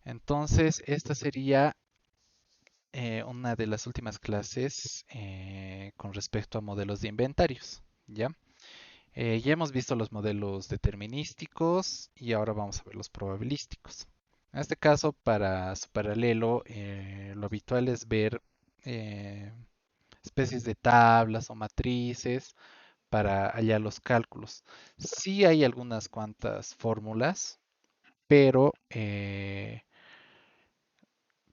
Entonces, esta sería una de las últimas clases con respecto a modelos de inventarios, ¿ya? Ya hemos visto los modelos determinísticos y ahora vamos a ver los probabilísticos. En este caso, para su paralelo, lo habitual es ver eh, especies de tablas o matrices para hallar los cálculos. Sí hay algunas cuantas fórmulas, pero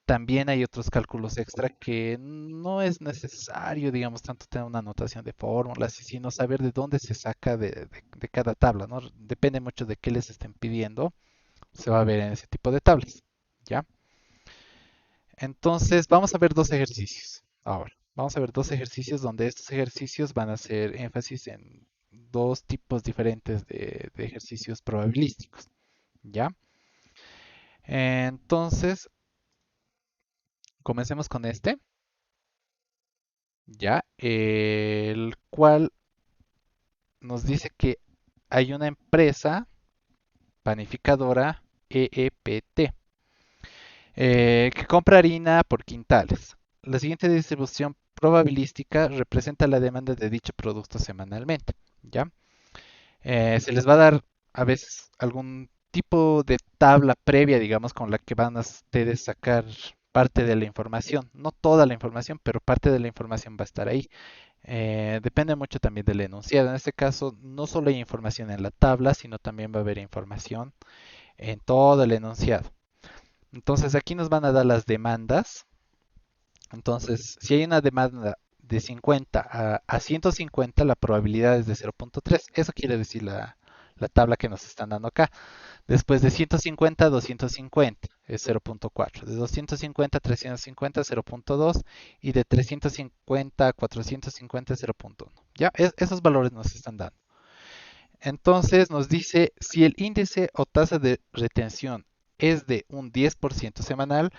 también hay otros cálculos extra que no es necesario, digamos, tanto tener una notación de fórmulas, y sino saber de dónde se saca de cada tabla, ¿no? Depende mucho de qué les estén pidiendo, se va a ver en ese tipo de tablas, ¿ya? Entonces, vamos a ver dos ejercicios ahora. Vamos a ver dos ejercicios donde estos ejercicios van a hacer énfasis en dos tipos diferentes de ejercicios probabilísticos, ¿ya? Entonces, comencemos con este, ¿ya? El cual nos dice que hay una empresa panificadora EEPT que compra harina por quintales. La siguiente distribución probabilística representa la demanda de dicho producto semanalmente, ¿ya? Se les va a dar a veces algún tipo de tabla previa, digamos, con la que van a ustedes sacar parte de la información. No toda la información, pero parte de la información va a estar ahí. Depende mucho también del enunciado. En este caso, no solo hay información en la tabla, sino también va a haber información en todo el enunciado. Entonces, aquí nos van a dar las demandas. Entonces, si hay una demanda de 50 a 150, la probabilidad es de 0.3. Eso quiere decir la tabla que nos están dando acá. Después de 150 a 250 es 0.4. De 250 a 350 0.2 y de 350 a 450 0.1. Ya, esos valores nos están dando. Entonces nos dice si el índice o tasa de retención es de un 10% semanal,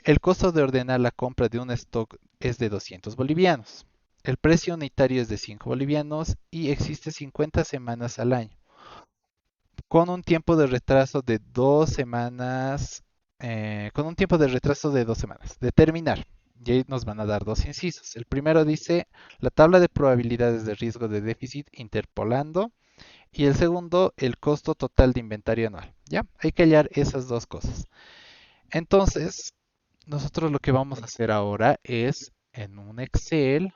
el costo de ordenar la compra de un stock es de 200 bolivianos. El precio unitario es de 5 bolivianos y existe 50 semanas al año, con un tiempo de retraso de 2 semanas, con un tiempo de retraso de 2 semanas. Determinar. Y ahí nos van a dar dos incisos. El primero dice la tabla de probabilidades de riesgo de déficit interpolando. Y el segundo, el costo total de inventario anual. ¿Ya? Hay que hallar esas dos cosas. Entonces, nosotros lo que vamos a hacer ahora es en un Excel,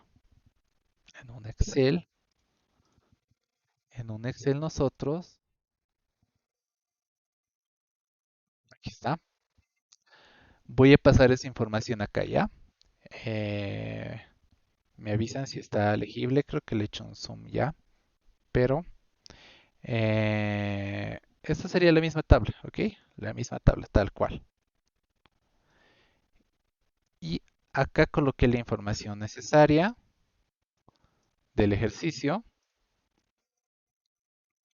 en un Excel nosotros, aquí está, voy a pasar esa información acá ya. Eh, Me avisan si está legible, creo que le he hecho un zoom ya, pero esta sería la misma tabla, ¿ok? La misma tabla, tal cual. Y acá coloqué la información necesaria del ejercicio,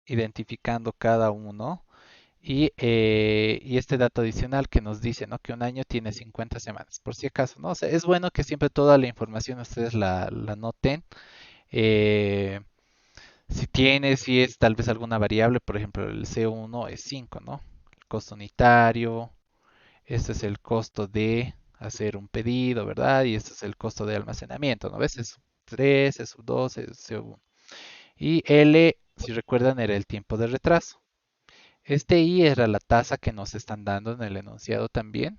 identificando cada uno y este dato adicional que nos dice, ¿no? Que un año tiene 50 semanas, por si acaso, ¿no? O sea, es bueno que siempre toda la información ustedes la noten. Eh, si es tal vez alguna variable, por ejemplo, el C1 es 5, ¿no? El costo unitario, este es el costo de hacer un pedido, ¿verdad? Y este es el costo de almacenamiento, ¿no ves? Es 3, es 2, es C1. Y L, si recuerdan, era el tiempo de retraso. Este I era la tasa que nos están dando en el enunciado también,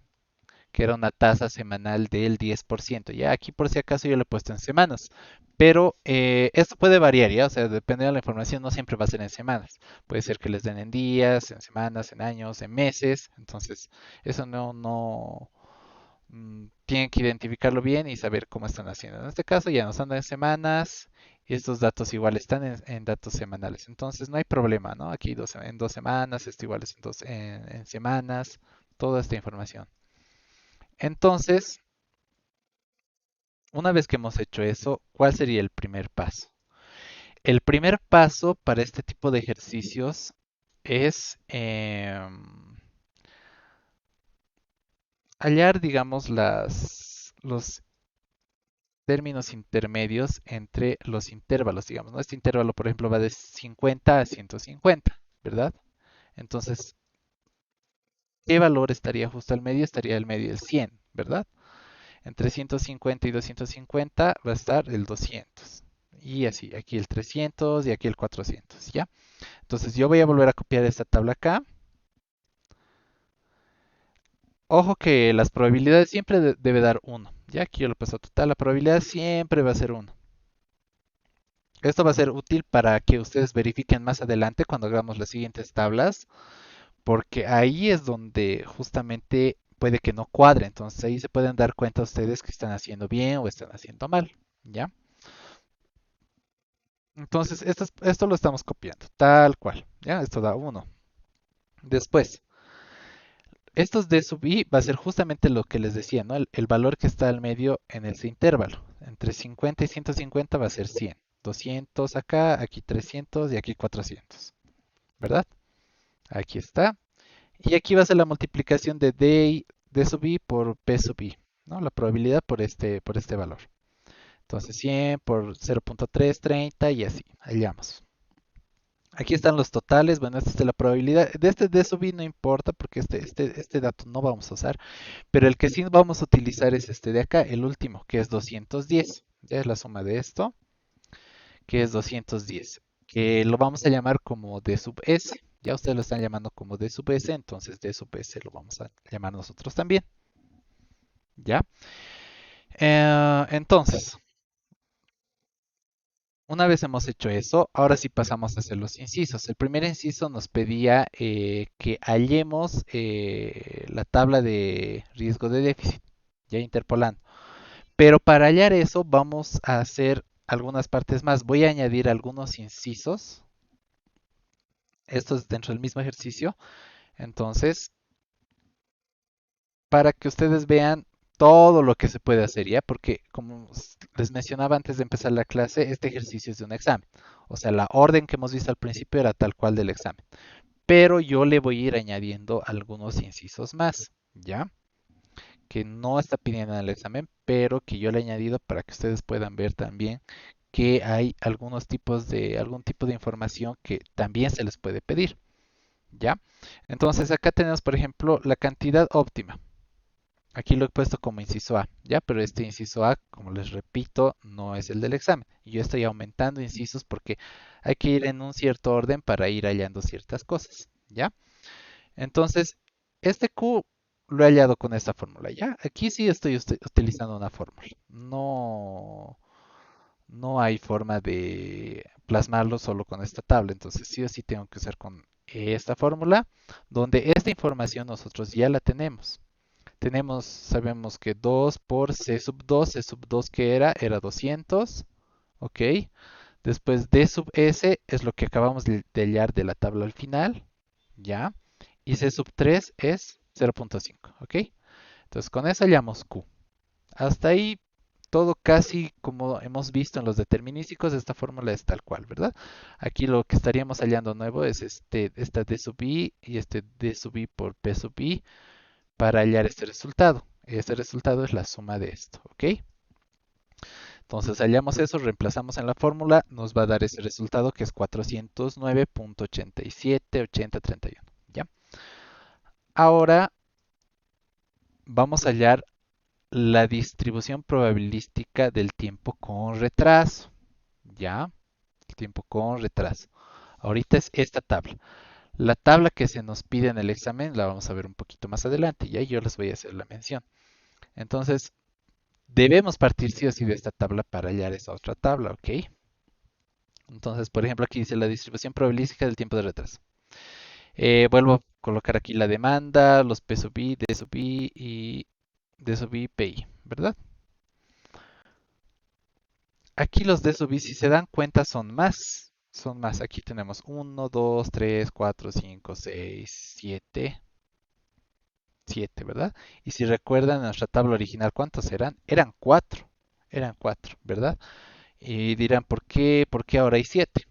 que era una tasa semanal del 10%. Ya aquí por si acaso yo lo he puesto en semanas, pero esto puede variar, ¿ya? O sea, dependiendo de la información, no siempre va a ser en semanas. Puede ser que les den en días, en semanas, en años, en meses. Entonces, eso tienen que identificarlo bien y saber cómo están haciendo. En este caso ya nos andan en semanas y estos datos igual están en datos semanales. Entonces no hay problema, ¿no? Aquí en 2 semanas, esto igual es en semanas, toda esta información. Entonces, una vez que hemos hecho eso, ¿cuál sería el primer paso? El primer paso para este tipo de ejercicios es hallar, digamos, los términos intermedios entre los intervalos, digamos, ¿no? Este intervalo, por ejemplo, va de 50 a 150, ¿verdad? Entonces, ¿qué valor estaría justo al medio? Estaría al medio el 100, ¿verdad? Entre 150 y 250 va a estar el 200. Y así, aquí el 300 y aquí el 400, ¿ya? Entonces yo voy a volver a copiar esta tabla acá. Ojo que las probabilidades siempre debe dar 1. Ya aquí yo lo paso a total, la probabilidad siempre va a ser 1. Esto va a ser útil para que ustedes verifiquen más adelante cuando hagamos las siguientes tablas, porque ahí es donde justamente puede que no cuadre. Entonces ahí se pueden dar cuenta ustedes que están haciendo bien o están haciendo mal. ¿Ya? Entonces esto lo estamos copiando, tal cual. ¿Ya? Esto da 1. Después, estos d sub i va a ser justamente lo que les decía, ¿no? El valor que está al medio en ese intervalo. Entre 50 y 150 va a ser 100. 200 acá, aquí 300 y aquí 400. ¿Verdad? Aquí está. Y aquí va a ser la multiplicación de d sub i por p sub i, ¿no? La probabilidad por este valor. Entonces 100 por 0.330 y así. Allá vamos. Aquí están los totales. Bueno, esta es la probabilidad. De este d sub i no importa porque este dato no vamos a usar. Pero el que sí vamos a utilizar es este de acá, el último, que es 210. Ya es la suma de esto, que es 210. Que lo vamos a llamar como d sub s. Ya ustedes lo están llamando como d sub s, entonces d sub s lo vamos a llamar nosotros también. ¿Ya? Entonces, una vez hemos hecho eso, ahora sí pasamos a hacer los incisos. El primer inciso nos pedía que hallemos la tabla de riesgo de déficit, ya interpolando. Pero para hallar eso vamos a hacer algunas partes más. Voy a añadir algunos incisos. Esto es dentro del mismo ejercicio. Entonces, para que ustedes vean todo lo que se puede hacer, ¿ya? Porque como les mencionaba antes de empezar la clase, este ejercicio es de un examen. O sea, la orden que hemos visto al principio era tal cual del examen. Pero yo le voy a ir añadiendo algunos incisos más, ¿ya? Que no está pidiendo en el examen, pero que yo le he añadido para que ustedes puedan ver también que hay algún tipo de información que también se les puede pedir, ¿ya? Entonces acá tenemos, por ejemplo, la cantidad óptima. Aquí lo he puesto como inciso A, ¿ya? Pero este inciso A, como les repito, no es el del examen. Y yo estoy aumentando incisos porque hay que ir en un cierto orden para ir hallando ciertas cosas, ¿ya? Entonces, este Q lo he hallado con esta fórmula, ¿ya? Aquí sí estoy utilizando una fórmula. No hay forma de plasmarlo solo con esta tabla. Entonces, sí o sí tengo que usar con esta fórmula, donde esta información nosotros ya la tenemos. Sabemos que 2 por C sub 2 que era 200, ¿ok? Después D sub S es lo que acabamos de hallar de la tabla al final, ¿ya? Y C sub 3 es 0.5, ¿ok? Entonces con eso hallamos Q. Hasta ahí todo casi como hemos visto en los determinísticos, esta fórmula es tal cual, ¿verdad? Aquí lo que estaríamos hallando nuevo es esta D sub I y este D sub I por P sub I para hallar este resultado. Este resultado es la suma de esto, ¿ok? Entonces hallamos eso, reemplazamos en la fórmula, nos va a dar ese resultado que es 409.878031, ¿ya? Ahora vamos a hallar la distribución probabilística del tiempo con retraso, ¿ya? El tiempo con retraso. Ahorita es esta tabla. La tabla que se nos pide en el examen la vamos a ver un poquito más adelante, y ahí yo les voy a hacer la mención. Entonces, debemos partir sí o sí de esta tabla para hallar esa otra tabla, ¿ok? Entonces, por ejemplo, aquí dice la distribución probabilística del tiempo de retraso. Vuelvo a colocar aquí la demanda, los P sub I, D sub I y D sub I, PI, ¿verdad? Aquí los D sub I, si se dan cuenta, son más. Son más. Aquí tenemos 1, 2, 3, 4, 5, 6, 7. 7, ¿verdad? Y si recuerdan nuestra tabla original, ¿cuántos eran? Eran 4. Eran 4, ¿verdad? Y dirán, ¿por qué ahora hay 7?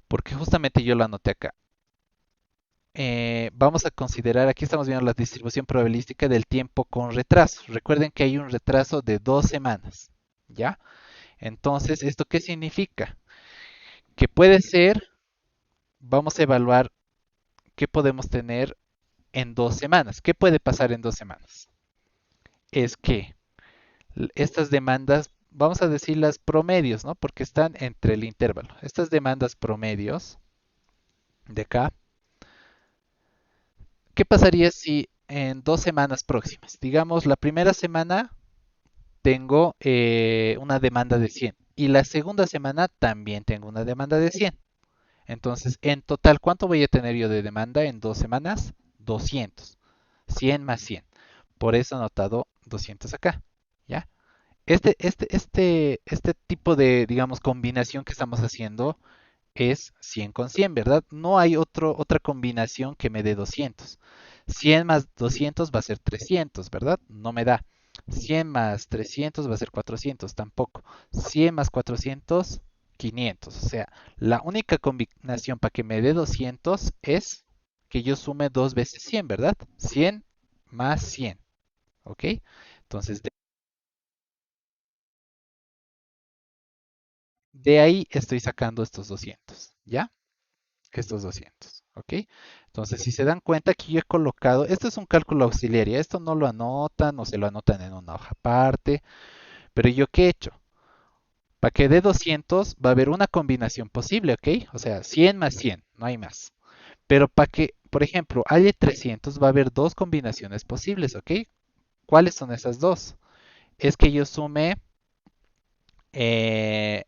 Porque justamente yo lo anoté acá. Vamos a considerar, aquí estamos viendo la distribución probabilística del tiempo con retraso. Recuerden que hay un retraso de 2 semanas, ¿ya? Entonces, ¿esto qué significa? Que puede ser, vamos a evaluar qué podemos tener en 2 semanas. ¿Qué puede pasar en 2 semanas? Es que estas demandas, vamos a decir las promedios, ¿no? Porque están entre el intervalo. Estas demandas promedios de acá, ¿qué pasaría si en 2 semanas próximas, digamos la primera semana tengo una demanda de 100 y la segunda semana también tengo una demanda de 100? Entonces, en total, ¿cuánto voy a tener yo de demanda en 2 semanas? 200. 100 más 100. Por eso he anotado 200 acá. ¿Ya? Este tipo de, digamos, combinación que estamos haciendo es 100 con 100, ¿verdad? No hay otra combinación que me dé 200. 100 más 200 va a ser 300, ¿verdad? No me da. 100 más 300 va a ser 400, tampoco. 100 más 400, 500. O sea, la única combinación para que me dé 200 es que yo sume dos veces 100, ¿verdad? 100 más 100, ¿ok? Entonces, de ahí estoy sacando estos 200, ¿ya? Estos 200, ¿ok? Entonces, si se dan cuenta, aquí yo he colocado, esto es un cálculo auxiliar, y esto no lo anotan o se lo anotan en una hoja aparte, pero yo qué he hecho, para que dé 200 va a haber una combinación posible, ¿ok? O sea, 100 más 100, no hay más. Pero para que, por ejemplo, haya 300 va a haber dos combinaciones posibles, ¿ok? ¿Cuáles son esas dos? Es que yo sume eh,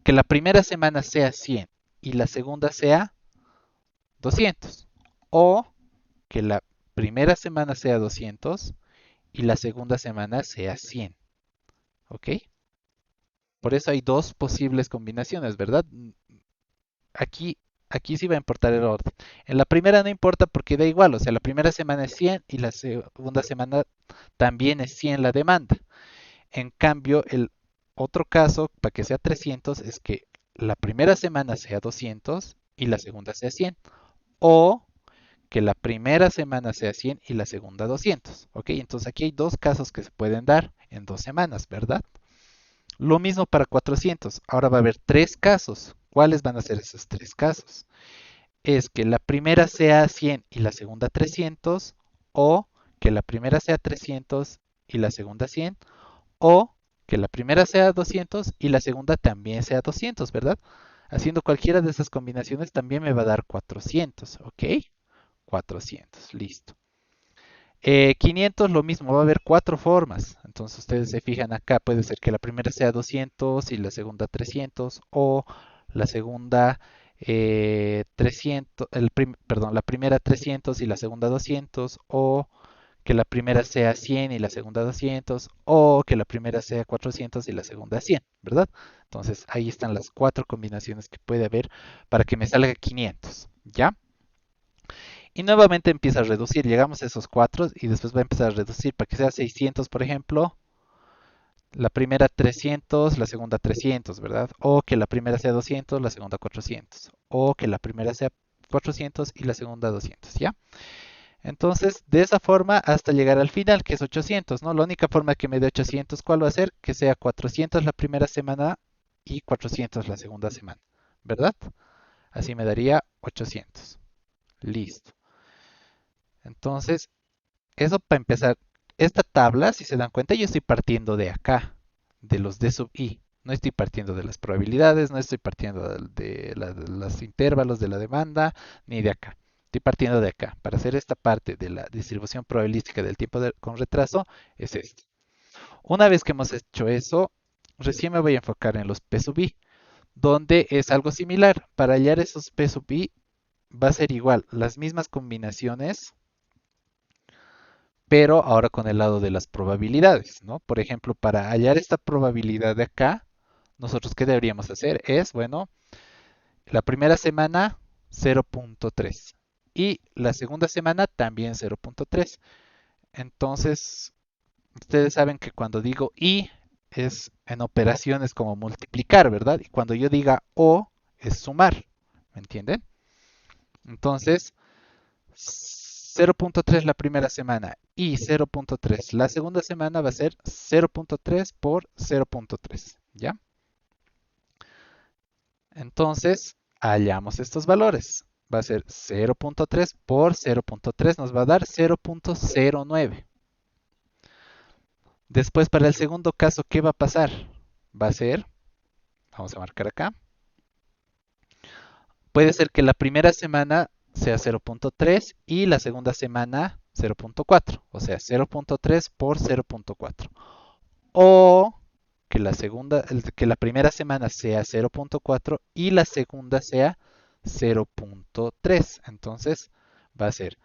que la primera semana sea 100 y la segunda sea 200. O que la primera semana sea 200 y la segunda semana sea 100. ¿Ok? Por eso hay dos posibles combinaciones, ¿verdad? Aquí, aquí sí va a importar el orden. En la primera no importa porque da igual, o sea, la primera semana es 100 y la segunda semana también es 100 la demanda. En cambio, el otro caso, para que sea 300, es que la primera semana sea 200 y la segunda sea 100. O que la primera semana sea 100 y la segunda 200. ¿Ok? Entonces aquí hay dos casos que se pueden dar en 2 semanas, ¿verdad? Lo mismo para 400. Ahora va a haber tres casos. ¿Cuáles van a ser esos tres casos? Es que la primera sea 100 y la segunda 300, o que la primera sea 300 y la segunda 100, o que la primera sea 200 y la segunda también sea 200, ¿verdad? Haciendo cualquiera de esas combinaciones también me va a dar 400, ¿ok? 400, listo. 500 lo mismo, va a haber cuatro formas. Entonces ustedes se fijan acá, puede ser que la primera sea 200 y la segunda 300, o la segunda 300, perdón, la primera 300 y la segunda 200, o que la primera sea 100 y la segunda 200, o que la primera sea 400 y la segunda 100, ¿verdad? Entonces ahí están las cuatro combinaciones que puede haber para que me salga 500, ¿ya? Y nuevamente empieza a reducir. Llegamos a esos cuatro y después va a empezar a reducir para que sea 600, por ejemplo. La primera 300, la segunda 300, ¿verdad? O que la primera sea 200, la segunda 400. O que la primera sea 400 y la segunda 200, ¿ya? Entonces, de esa forma hasta llegar al final, que es 800, ¿no? La única forma que me dé 800, ¿cuál va a ser? Que sea 400 la primera semana y 400 la segunda semana, ¿verdad? Así me daría 800. Listo. Entonces, eso para empezar. Esta tabla, si se dan cuenta, yo estoy partiendo de acá, de los D sub I. No estoy partiendo de las probabilidades, no estoy partiendo de los intervalos de la demanda, ni de acá. Estoy partiendo de acá. Para hacer esta parte de la distribución probabilística del tiempo con retraso, es esto. Una vez que hemos hecho eso, recién me voy a enfocar en los P sub I, donde es algo similar. Para hallar esos P sub I va a ser igual, las mismas combinaciones pero ahora con el lado de las probabilidades, ¿no? Por ejemplo, para hallar esta probabilidad de acá, nosotros qué deberíamos hacer es, bueno, la primera semana 0.3 y la segunda semana también 0.3. Entonces, ustedes saben que cuando digo y es en operaciones como multiplicar, ¿verdad? Y cuando yo diga o es sumar, ¿me entienden? Entonces, 0.3 la primera semana y 0.3 la segunda semana va a ser 0.3 por 0.3, ¿ya? Entonces, hallamos estos valores. va a ser 0.3 por 0.3, nos va a dar 0.09. Después, para el segundo caso, ¿qué va a pasar? Va a ser, vamos a marcar acá, puede ser que la primera semana sea 0.3 y la segunda semana 0.4, o sea, 0.3 por 0.4. O que la primera semana sea 0.4 y la segunda sea 0.3. Entonces va a ser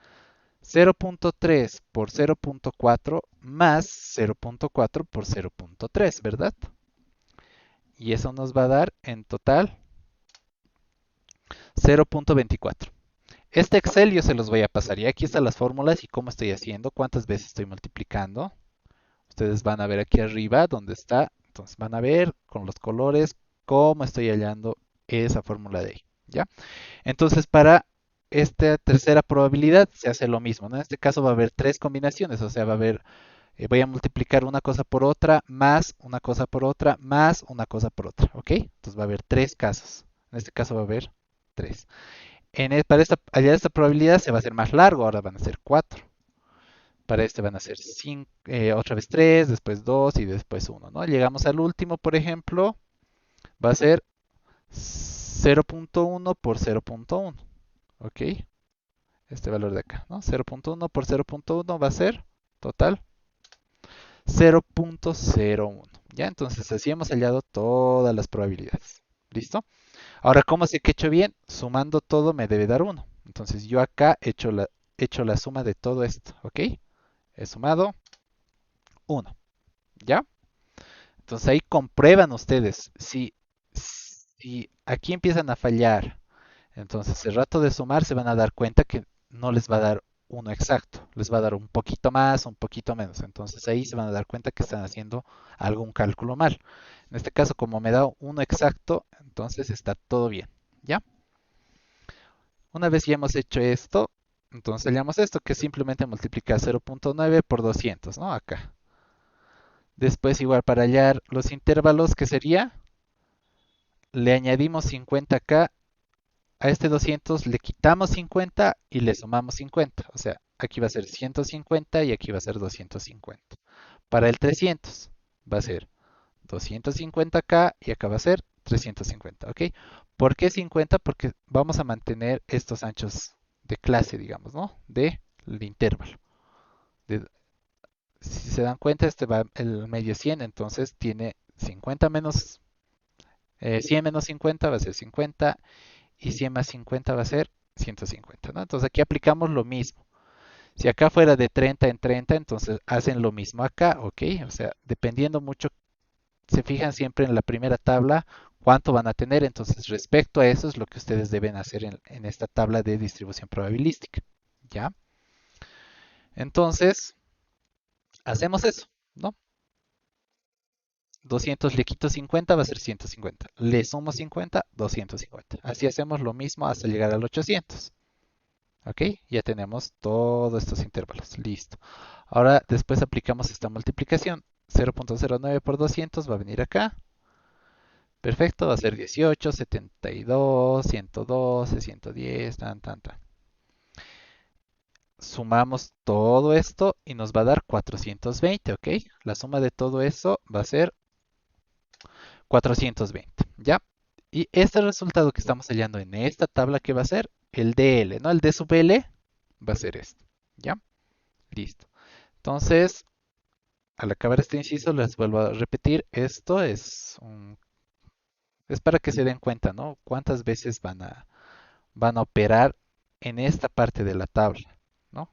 0.3 por 0.4 más 0.4 por 0.3, ¿verdad? Y eso nos va a dar en total 0.24. Este Excel yo se los voy a pasar y aquí están las fórmulas y cómo estoy haciendo, cuántas veces estoy multiplicando. Ustedes van a ver aquí arriba donde está, entonces van a ver con los colores cómo estoy hallando esa fórmula de ahí, ¿ya? Entonces para esta tercera probabilidad se hace lo mismo, ¿no? En este caso va a haber tres combinaciones, o sea, va a haber, voy a multiplicar una cosa por otra, más una cosa por otra, más una cosa por otra, ¿ok? Entonces va a haber tres casos. En este caso va a haber tres. Para hallar esta probabilidad se va a hacer más largo, ahora van a ser cuatro. Para este van a ser otra vez 3, después 2 y después uno, ¿no? Llegamos al último, por ejemplo, va a ser 0.1 por 0.1, ¿ok? Este valor de acá, ¿no? 0.1 por 0.1 va a ser total 0.01. ¿Ya? Entonces así hemos hallado todas las probabilidades. ¿Listo? Ahora, ¿cómo sé que he hecho bien? Sumando todo me debe dar 1. Entonces yo acá he hecho la suma de todo esto, ¿ok? He sumado 1. ¿Ya? Entonces ahí comprueban ustedes si aquí empiezan a fallar. Entonces el rato de sumar se van a dar cuenta que no les va a dar uno exacto, les va a dar un poquito más, un poquito menos. Entonces ahí se van a dar cuenta que están haciendo algún cálculo mal. En este caso, como me da uno exacto, entonces está todo bien. ¿Ya? Una vez ya hemos hecho esto, entonces hallamos esto, que simplemente multiplica 0.9 por 200, ¿no? Acá. Después igual para hallar los intervalos, ¿qué sería? Le añadimos 50 acá, a este 200 le quitamos 50 y le sumamos 50. O sea, aquí va a ser 150 y aquí va a ser 250. Para el 300 va a ser 250 acá y acá va a ser 350, ¿ok? ¿Por qué 50? Porque vamos a mantener estos anchos de clase, digamos, ¿no? Del intervalo. De- si se dan cuenta, este va el medio 100, entonces tiene 50 menos 100 menos 50 va a ser 50 y 100 más 50 va a ser 150, ¿no? Entonces aquí aplicamos lo mismo. Si acá fuera de 30 en 30, entonces hacen lo mismo acá, ¿ok? O sea, dependiendo mucho, se fijan siempre en la primera tabla cuánto van a tener, entonces respecto a eso es lo que ustedes deben hacer en esta tabla de distribución probabilística, ¿ya? Entonces, hacemos eso, ¿no? 200 le quito 50 va a ser 150. Le sumo 50, 250. Así hacemos lo mismo hasta llegar al 800. ¿Ok? Ya tenemos todos estos intervalos. Listo. Ahora después aplicamos esta multiplicación. 0.09 por 200 va a venir acá. Perfecto, va a ser 18, 72, 112, 110, tan, tan, tan. Sumamos todo esto y nos va a dar 420, ¿ok? La suma de todo eso va a ser 420, ¿ya? Y este resultado que estamos hallando en esta tabla, ¿qué va a ser? El DL, ¿no? El D sub L va a ser esto, ¿ya? Listo. Entonces, al acabar este inciso, les vuelvo a repetir, esto es para que se den cuenta, ¿no? Cuántas veces van a operar en esta parte de la tabla, ¿no?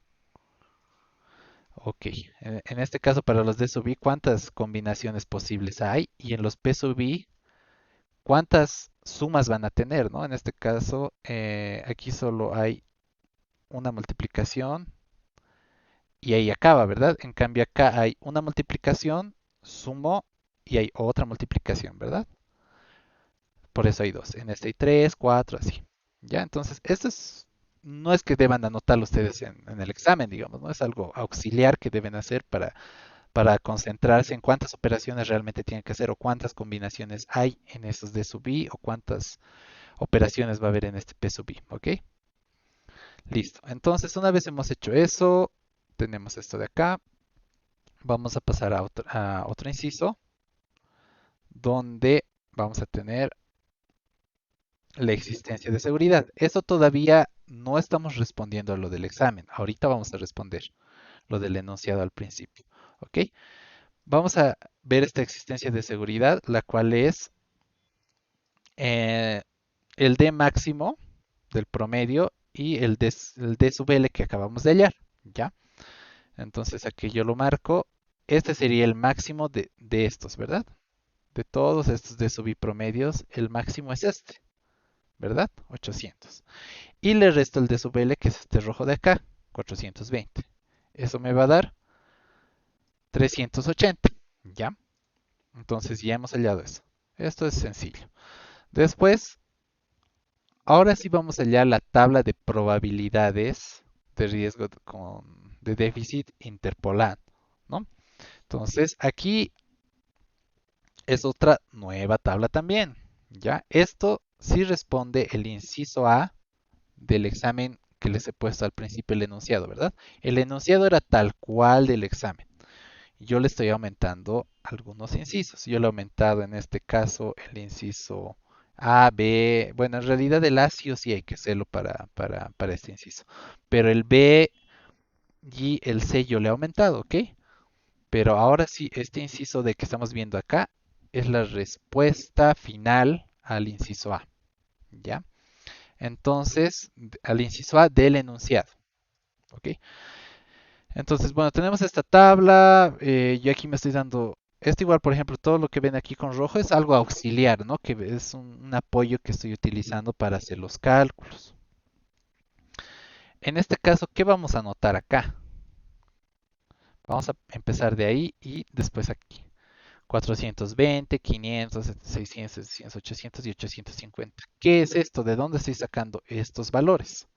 Ok, en este caso para los D sub I, ¿cuántas combinaciones posibles hay? Y en los P sub I, ¿cuántas sumas van a tener, ¿no? En este caso, aquí solo hay una multiplicación y ahí acaba, ¿verdad? En cambio acá hay una multiplicación, sumo y hay otra multiplicación, ¿verdad? Por eso hay dos. En este hay tres, cuatro, así. Ya, entonces, no es que deban anotarlo ustedes en el examen, digamos, ¿no? Es algo auxiliar que deben hacer para concentrarse en cuántas operaciones realmente tienen que hacer o cuántas combinaciones hay en esos D sub I o cuántas operaciones va a haber en este P sub I, ¿ok? Listo. Entonces, una vez hemos hecho eso, tenemos esto de acá. Vamos a pasar a otro inciso donde vamos a tener la existencia de seguridad. Eso todavía no estamos respondiendo a lo del examen. Ahorita vamos a responder lo del enunciado al principio. ¿Ok? Vamos a ver esta existencia de seguridad, la cual es eh, el D máximo del promedio y el D sub L que acabamos de hallar. ¿Ya? Entonces aquí yo lo marco. Este sería el máximo de estos, ¿verdad? De todos estos D sub I promedios, el máximo es este, ¿verdad? 800. Y le resto el D sub L, que es este rojo de acá, 420. Eso me va a dar 380, ¿ya? Entonces ya hemos hallado eso. Esto es sencillo. Después, ahora sí vamos a hallar la tabla de probabilidades de riesgo de déficit interpolado, ¿no? Entonces, aquí es otra nueva tabla también, ¿ya? Esto sí responde el inciso A del examen que les he puesto al principio el enunciado, ¿verdad? El enunciado era tal cual del examen. Yo le estoy aumentando algunos incisos. Yo le he aumentado en este caso el inciso A, B. Bueno, en realidad el A sí o sí hay que hacerlo para este inciso. Pero el B y el C yo le he aumentado, ¿ok? Pero ahora sí, este inciso de que estamos viendo acá es la respuesta final al inciso A, ¿ya? Entonces, al inciso A del enunciado, ¿ok? Entonces, bueno, tenemos esta tabla. Yo aquí me estoy dando. Esto igual, por ejemplo, todo lo que ven aquí con rojo es algo auxiliar, ¿no? Que es un apoyo que estoy utilizando para hacer los cálculos. En este caso, ¿qué vamos a anotar acá? Vamos a empezar de ahí y después aquí. 420, 500, 600, 700, 800 y 850. ¿Qué es esto? ¿De dónde estoy sacando estos valores?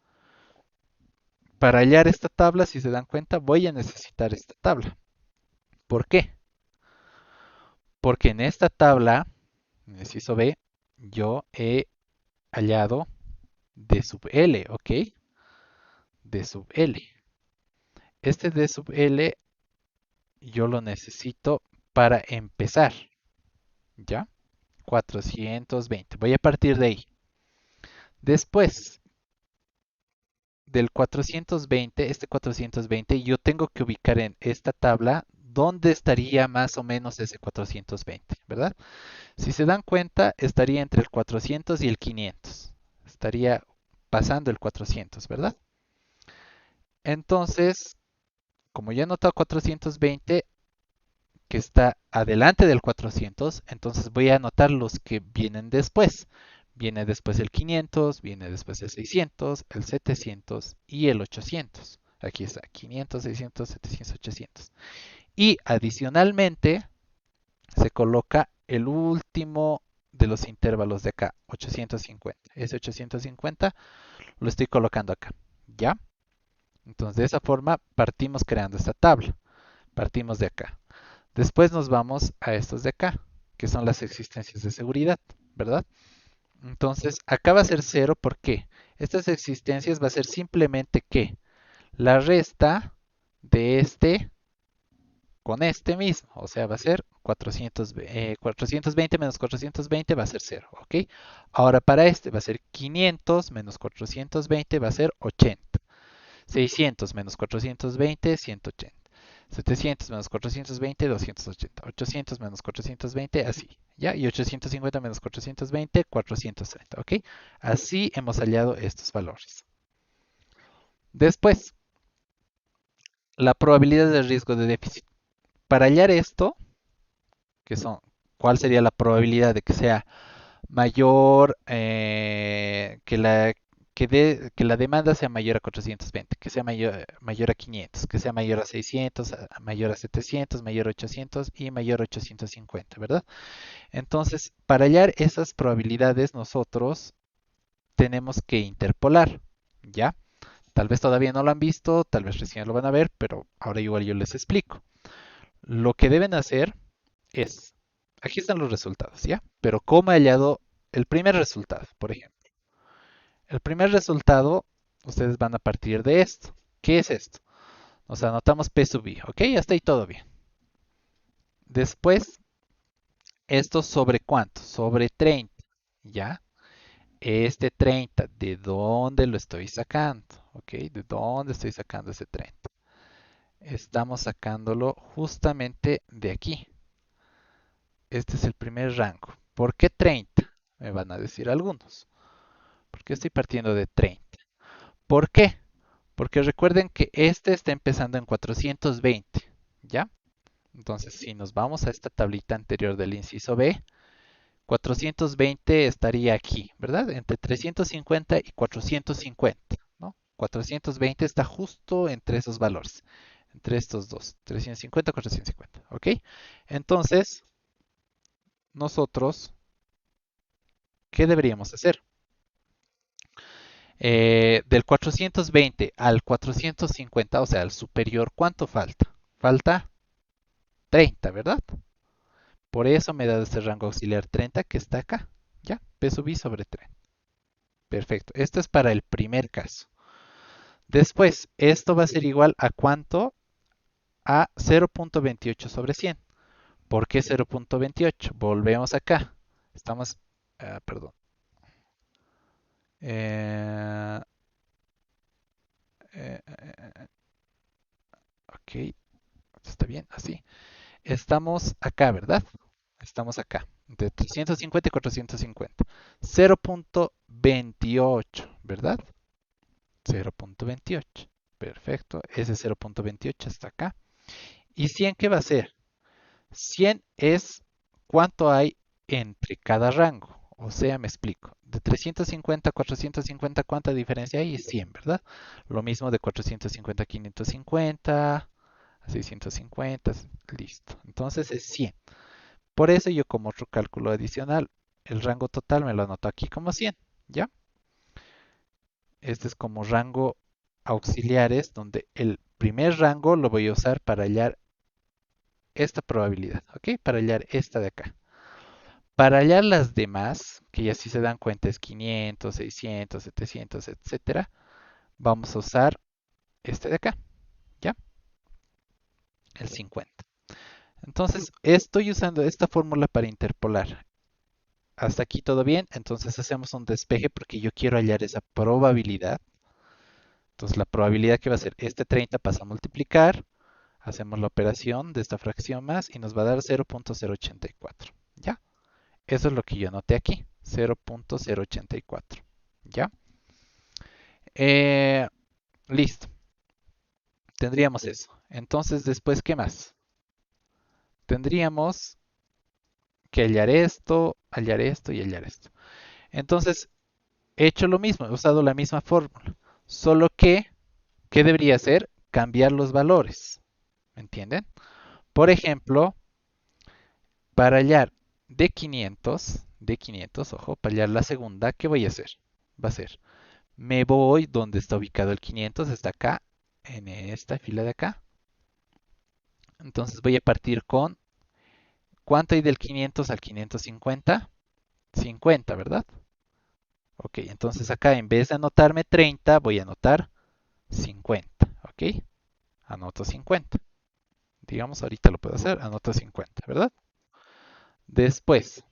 Para hallar esta tabla, si se dan cuenta, voy a necesitar esta tabla. ¿Por qué? Porque en esta tabla, en el inciso B, yo he hallado D sub L, ¿ok? D sub L. Este D sub L yo lo necesito para empezar, ¿ya? 420. Voy a partir de ahí. Después del 420, este 420, yo tengo que ubicar en esta tabla dónde estaría más o menos ese 420, ¿verdad? Si se dan cuenta, estaría entre el 400 y el 500. Estaría pasando el 400, ¿verdad? Entonces, como ya he notado 420, que está adelante del 400, entonces voy a anotar los que vienen después. Viene después el 500, viene después el 600, el 700 y el 800. Aquí está, 500, 600, 700, 800. Y adicionalmente se coloca el último de los intervalos de acá, 850. Ese 850 lo estoy colocando acá, ¿ya? Entonces de esa forma partimos creando esta tabla. Partimos de acá. Después nos vamos a estos de acá, que son las existencias de seguridad, ¿verdad? Entonces acá va a ser cero, ¿por qué? Estas existencias va a ser simplemente que la resta de este con este mismo, o sea, va a ser 420 menos 420 va a ser cero, ¿ok? Ahora para este va a ser 500 menos 420 va a ser 80. 600 menos 420, 180. 700 menos 420, 280. 800 menos 420, así. ¿Ya? Y 850 menos 420, 430. ¿Ok? Así hemos hallado estos valores. Después, la probabilidad de riesgo de déficit. Para hallar esto, que son, ¿cuál sería la probabilidad de que sea mayor que la demanda sea mayor a 420, que sea mayor a 500, que sea mayor a 600, mayor a 700, mayor a 800 y mayor a 850, ¿verdad? Entonces, para hallar esas probabilidades nosotros tenemos que interpolar, ¿ya? Tal vez todavía no lo han visto, tal vez recién lo van a ver, pero ahora igual yo les explico. Lo que deben hacer es, aquí están los resultados, ¿ya? Pero ¿cómo he hallado el primer resultado, por ejemplo? El primer resultado ustedes van a partir de esto. ¿Qué es esto? Nos anotamos P sub I, ¿ok? Hasta ahí todo bien. Después, ¿esto sobre cuánto? Sobre 30, ¿ya? Este 30, ¿de dónde lo estoy sacando? ¿Ok? ¿De dónde estoy sacando ese 30? Estamos sacándolo justamente de aquí. Este es el primer rango. ¿Por qué 30? Me van a decir algunos. ¿Por qué estoy partiendo de 30? ¿Por qué? Porque recuerden que este está empezando en 420, ¿ya? Entonces, si nos vamos a esta tablita anterior del inciso B, 420 estaría aquí, ¿verdad? Entre 350 y 450, ¿no? 420 está justo entre esos valores, entre estos dos, 350 y 450, ¿ok? Entonces, nosotros, ¿qué deberíamos hacer? Del 420 al 450, o sea, al superior, ¿cuánto falta? Falta 30, ¿verdad? Por eso me da este rango auxiliar 30 que está acá. Ya, P sub I sobre 30. Perfecto. Esto es para el primer caso. Después, esto va a ser igual a cuánto? A 0.28 sobre 100. ¿Por qué 0.28? Volvemos acá. Estamos, perdón. Eh, eh, eh, ok, está bien, así. Estamos acá, ¿verdad? Estamos acá, entre 350 y 450. 0.28, ¿verdad? 0.28. Perfecto. Ese 0.28 está acá. ¿Y 100 qué va a ser? 100 es cuánto hay entre cada rango. O sea, me explico. De 350 a 450, ¿cuánta diferencia hay? Es 100, ¿verdad? Lo mismo de 450 a 550, a 650, listo. Entonces es 100. Por eso yo como otro cálculo adicional, el rango total me lo anoto aquí como 100, ¿ya? Este es como rango auxiliares, donde el primer rango lo voy a usar para hallar esta probabilidad, ¿ok? Para hallar esta de acá. Para hallar las demás, que ya si se dan cuenta es 500, 600, 700, etcétera, vamos a usar este de acá, ¿ya? El 50. Entonces, estoy usando esta fórmula para interpolar. Hasta aquí todo bien, entonces hacemos un despeje porque yo quiero hallar esa probabilidad. Entonces, la probabilidad que va a ser este 30 pasa a multiplicar, hacemos la operación de esta fracción más y nos va a dar 0.084. ¿Ya? Eso es lo que yo anoté aquí, 0.084. ¿Ya? Eh, listo. Tendríamos eso. Entonces, después, ¿qué más? Tendríamos que hallar esto y hallar esto. Entonces, he hecho lo mismo, he usado la misma fórmula. Solo que, ¿qué debería hacer? Cambiar los valores. ¿Me entienden? Por ejemplo, para hallar de 500, ojo, para hallar la segunda, ¿qué voy a hacer? Va a ser, me voy donde está ubicado el 500, está acá, en esta fila de acá. Entonces voy a partir con, ¿cuánto hay del 500 al 550? 50, ¿verdad? Ok, entonces acá en vez de anotarme 30, voy a anotar 50, ¿ok? Anoto 50. Digamos, ahorita lo puedo hacer, anoto 50, ¿verdad? Después,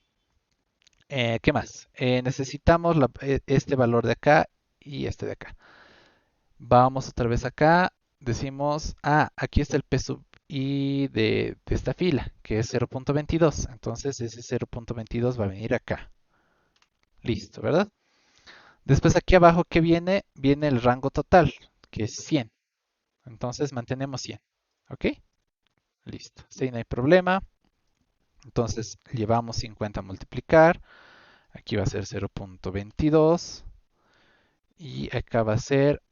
¿qué más? Necesitamos este valor de acá y este de acá. Vamos otra vez acá, decimos, aquí está el P sub I de esta fila, que es 0.22. Entonces ese 0.22 va a venir acá. Listo, ¿verdad? Después aquí abajo, ¿qué viene? Viene el rango total, que es 100. Entonces mantenemos 100. ¿Ok? Listo. Sí, no hay problema. Entonces llevamos 50 a multiplicar. Aquí va a ser 0.22 y acá va a ser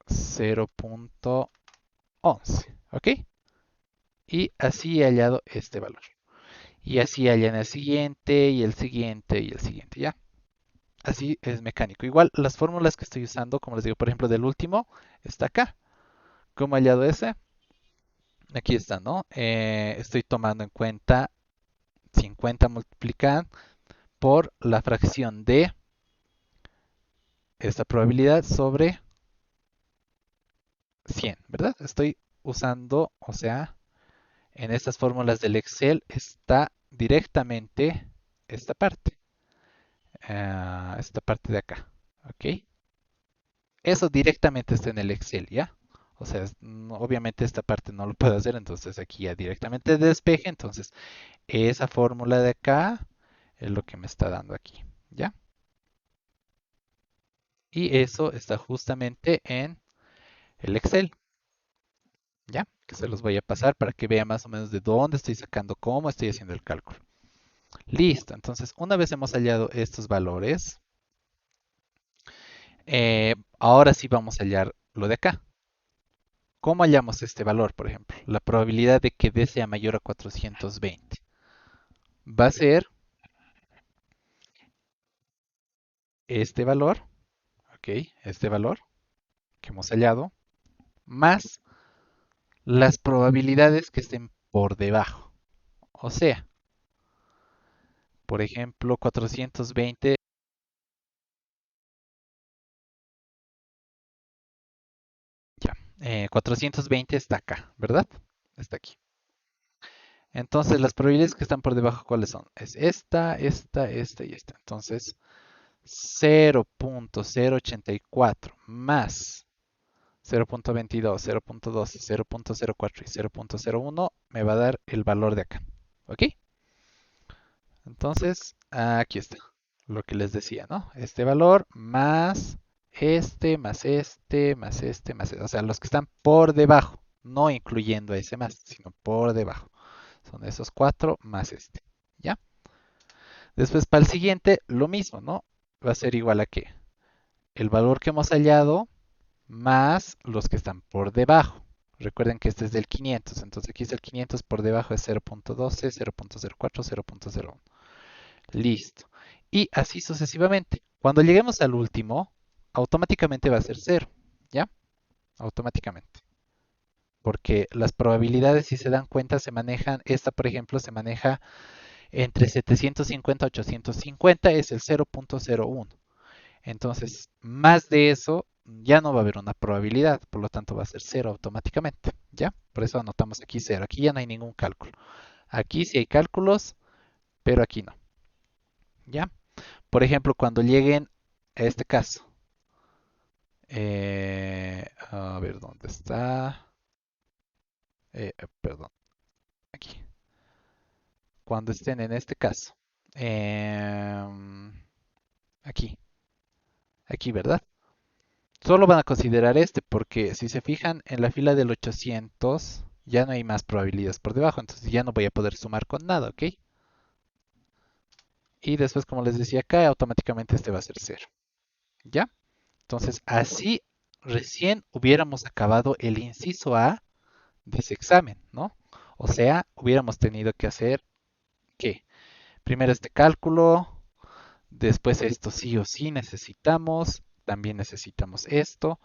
0.11. ¿Ok? Y así he hallado este valor. Y así hallan el siguiente y el siguiente y el siguiente, ¿ya? Así es mecánico. Igual las fórmulas que estoy usando, como les digo, por ejemplo, del último, está acá. ¿Cómo he hallado ese? Aquí está, ¿no? Estoy tomando en cuenta 50 multiplicado por la fracción de esta probabilidad sobre 100, ¿verdad? Estoy usando, o sea, en estas fórmulas del Excel está directamente esta parte, esta parte de acá, ¿ok? Eso directamente está en el Excel, ¿ya? O sea, obviamente esta parte no lo puedo hacer, entonces aquí ya directamente despeje, entonces esa fórmula de acá es lo que me está dando aquí, ¿ya? Y eso está justamente en el Excel, ¿ya? Que se los voy a pasar para que vea más o menos de dónde estoy sacando, cómo estoy haciendo el cálculo. Listo, entonces una vez hemos hallado estos valores, ahora sí vamos a hallar lo de acá. ¿Cómo hallamos este valor, por ejemplo? La probabilidad de que D sea mayor a 420 va a ser este valor, ¿ok? Este valor que hemos hallado, más las probabilidades que estén por debajo. O sea, por ejemplo, 420, ya, 420 está acá, ¿verdad? Está aquí. Entonces, las probabilidades que están por debajo, ¿cuáles son? Es esta y esta. Entonces, 0.084 más 0.22, 0.12, 0.04 y 0.01 me va a dar el valor de acá. ¿Ok? Entonces, aquí está. Lo que les decía, ¿no? Este valor más este, más este, más este, más este. O sea, los que están por debajo. No incluyendo ese más, sino por debajo. Son esos cuatro más este. ¿Ya? Después para el siguiente, lo mismo, ¿no? Va a ser igual a qué? El valor que hemos hallado más los que están por debajo. Recuerden que este es del 500, entonces aquí es el 500 por debajo de 0.12, 0.04, 0.01. Listo. Y así sucesivamente. Cuando lleguemos al último, automáticamente va a ser cero, ¿ya? Automáticamente. Porque las probabilidades, si se dan cuenta, se manejan, esta por ejemplo se maneja entre 750 y 850, es el 0.01. Entonces, más de eso, ya no va a haber una probabilidad, por lo tanto va a ser cero automáticamente, ¿ya? Por eso anotamos aquí cero, aquí ya no hay ningún cálculo. Aquí sí hay cálculos, pero aquí no, ¿ya? Por ejemplo, cuando lleguen a este caso, a ver dónde está, perdón, aquí, cuando estén en este caso, aquí, aquí, ¿verdad? Solo van a considerar este porque si se fijan en la fila del 800 ya no hay más probabilidades por debajo, entonces ya no voy a poder sumar con nada, ¿ok? Y después, como les decía acá, automáticamente este va a ser cero, ¿ya? Entonces, así recién hubiéramos acabado el inciso A de ese examen, ¿no? O sea, hubiéramos tenido que hacer, ¿qué? Primero este cálculo, después esto sí o sí necesitamos, también necesitamos esto.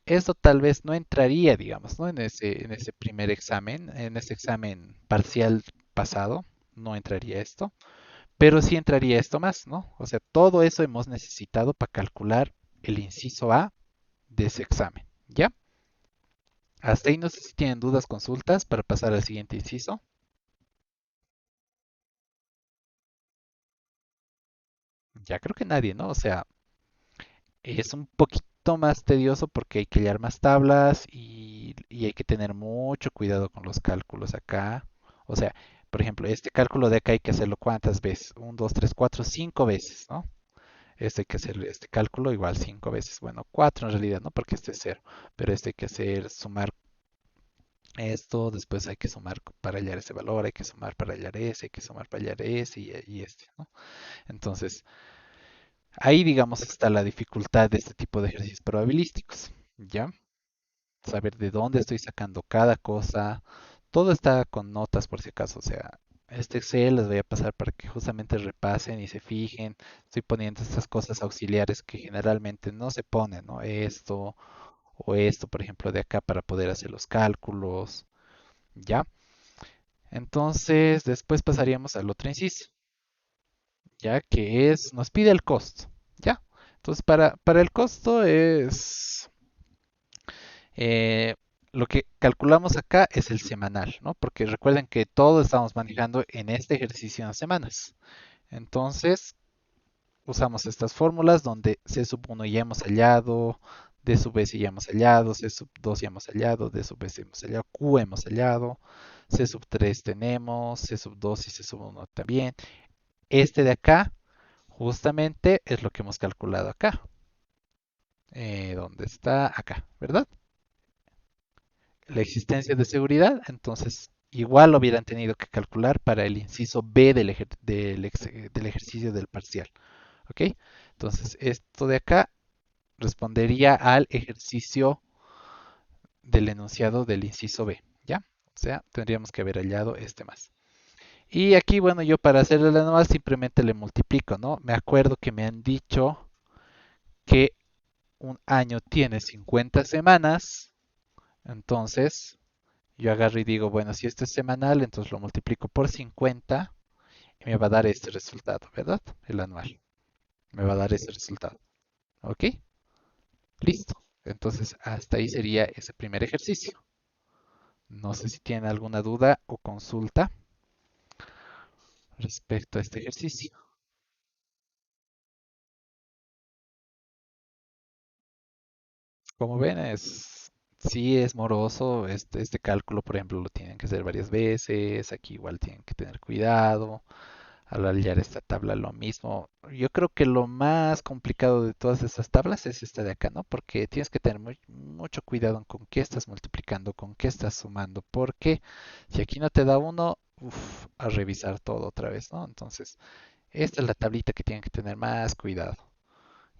Esto tal vez no entraría, digamos, ¿no? En ese primer examen, en ese examen parcial pasado, no entraría esto, pero sí entraría esto más, ¿no? O sea, todo eso hemos necesitado para calcular el inciso A de ese examen, ¿ya? Hasta ahí no sé si tienen dudas, consultas para pasar al siguiente inciso. Ya creo que nadie, ¿no? O sea, es un poquito más tedioso porque hay que hallar más tablas y hay que tener mucho cuidado con los cálculos acá. O sea, por ejemplo, este cálculo de acá hay que hacerlo cuántas veces. 1, 2, 3, 4, 5 veces, ¿no? Este hay que hacer este cálculo igual 5 veces. Bueno, 4 en realidad, ¿no? Porque este es cero. Pero este hay que hacer, sumar esto, después hay que sumar para hallar ese valor, hay que sumar para hallar ese, hay que sumar para hallar ese y este, ¿no? Entonces, ahí digamos está la dificultad de este tipo de ejercicios probabilísticos, ¿ya? Saber de dónde estoy sacando cada cosa. Todo está con notas por si acaso, o sea, este Excel les voy a pasar para que justamente repasen y se fijen. Estoy poniendo estas cosas auxiliares que generalmente no se ponen, ¿no? Esto o esto, por ejemplo, de acá para poder hacer los cálculos, ¿ya? Entonces, después pasaríamos al otro inciso, ya que es, nos pide el costo, ¿ya? Entonces, para el costo es Lo que calculamos acá es el semanal, ¿no? Porque recuerden que todo estamos manejando en este ejercicio en las semanas. Entonces, usamos estas fórmulas donde C sub 1 ya hemos hallado, D sub S ya hemos hallado, C sub 2 ya hemos hallado, D sub S hemos hallado, Q hemos hallado, C sub 3 tenemos, C sub 2 y C sub 1 también. Este de acá, justamente, es lo que hemos calculado acá. ¿Dónde está? Acá, ¿verdad? La existencia de seguridad, entonces igual lo hubieran tenido que calcular para el inciso B del ejercicio del parcial. ¿Ok? Entonces esto de acá respondería al ejercicio del enunciado del inciso B. ¿Ya? O sea, tendríamos que haber hallado este más. Y aquí, bueno, yo para hacerle la anual simplemente le multiplico, ¿no? Me acuerdo que me han dicho que un año tiene 50 semanas, entonces yo agarro y digo, bueno, si este es semanal, entonces lo multiplico por 50 y me va a dar este resultado, ¿verdad? El anual. Me va a dar ese resultado. ¿Ok? Listo. Entonces, hasta ahí sería ese primer ejercicio. No sé si tienen alguna duda o consulta respecto a este ejercicio. Como ven, sí es moroso. Este cálculo, por ejemplo, lo tienen que hacer varias veces. Aquí igual tienen que tener cuidado. Al hallar esta tabla lo mismo. Yo creo que lo más complicado de todas estas tablas es esta de acá, ¿no? Porque tienes que tener mucho cuidado con qué estás multiplicando, con qué estás sumando, porque si aquí no te da uno, uf, a revisar todo otra vez, ¿no? Entonces, esta es la tablita que tienen que tener más cuidado,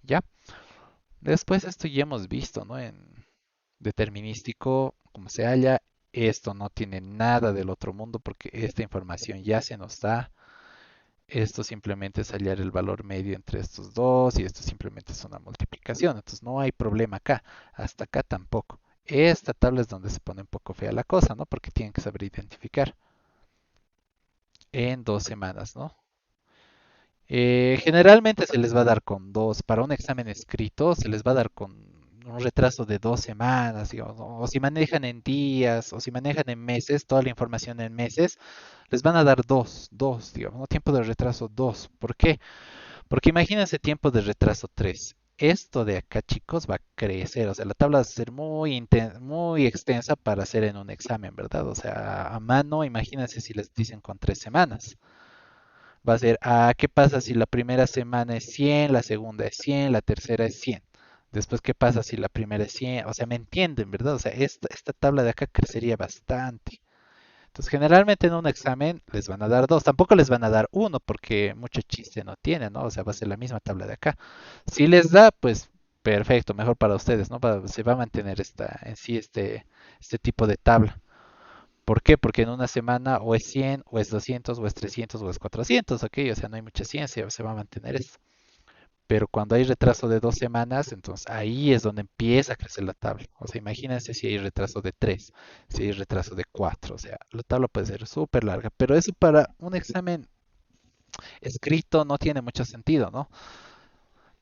¿ya? Después esto ya hemos visto, ¿no? En determinístico, como se halla, esto no tiene nada del otro mundo porque esta información ya se nos da. Esto simplemente es hallar el valor medio entre estos dos y esto simplemente es una multiplicación. Entonces no hay problema acá. Hasta acá tampoco. Esta tabla es donde se pone un poco fea la cosa, ¿no? Porque tienen que saber identificar en 2 semanas, ¿no? Generalmente se les va a dar con dos. Para un examen escrito se les va a dar con un retraso de 2 semanas, digamos, ¿no? O si manejan en días, o si manejan en meses, toda la información en meses, les van a dar dos, digamos, ¿no? Tiempo de retraso dos. ¿Por qué? Porque imagínense tiempo de retraso 3. Esto de acá, chicos, va a crecer. O sea, la tabla va a ser muy extensa para hacer en un examen, ¿verdad? O sea, a mano, imagínense si les dicen con 3 semanas. Va a ser, ¿qué pasa si la primera semana es 100, la segunda es 100, la tercera es 100? Después, ¿qué pasa si la primera es 100? O sea, ¿me entienden, verdad? O sea, esta tabla de acá crecería bastante. Entonces, generalmente en un examen les van a dar dos, tampoco les van a dar uno porque mucho chiste no tiene, ¿no? O sea, va a ser la misma tabla de acá. Si les da, pues perfecto, mejor para ustedes, ¿no? Se va a mantener en sí este tipo de tabla. ¿Por qué? Porque en una semana o es 100, o es 200, o es 300, o es 400, ¿ok? O sea, no hay mucha ciencia, se va a mantener eso. Pero cuando hay retraso de 2 semanas, entonces ahí es donde empieza a crecer la tabla. O sea, imagínense si hay retraso de 3, si hay retraso de 4. O sea, la tabla puede ser súper larga. Pero eso para un examen escrito no tiene mucho sentido, ¿no?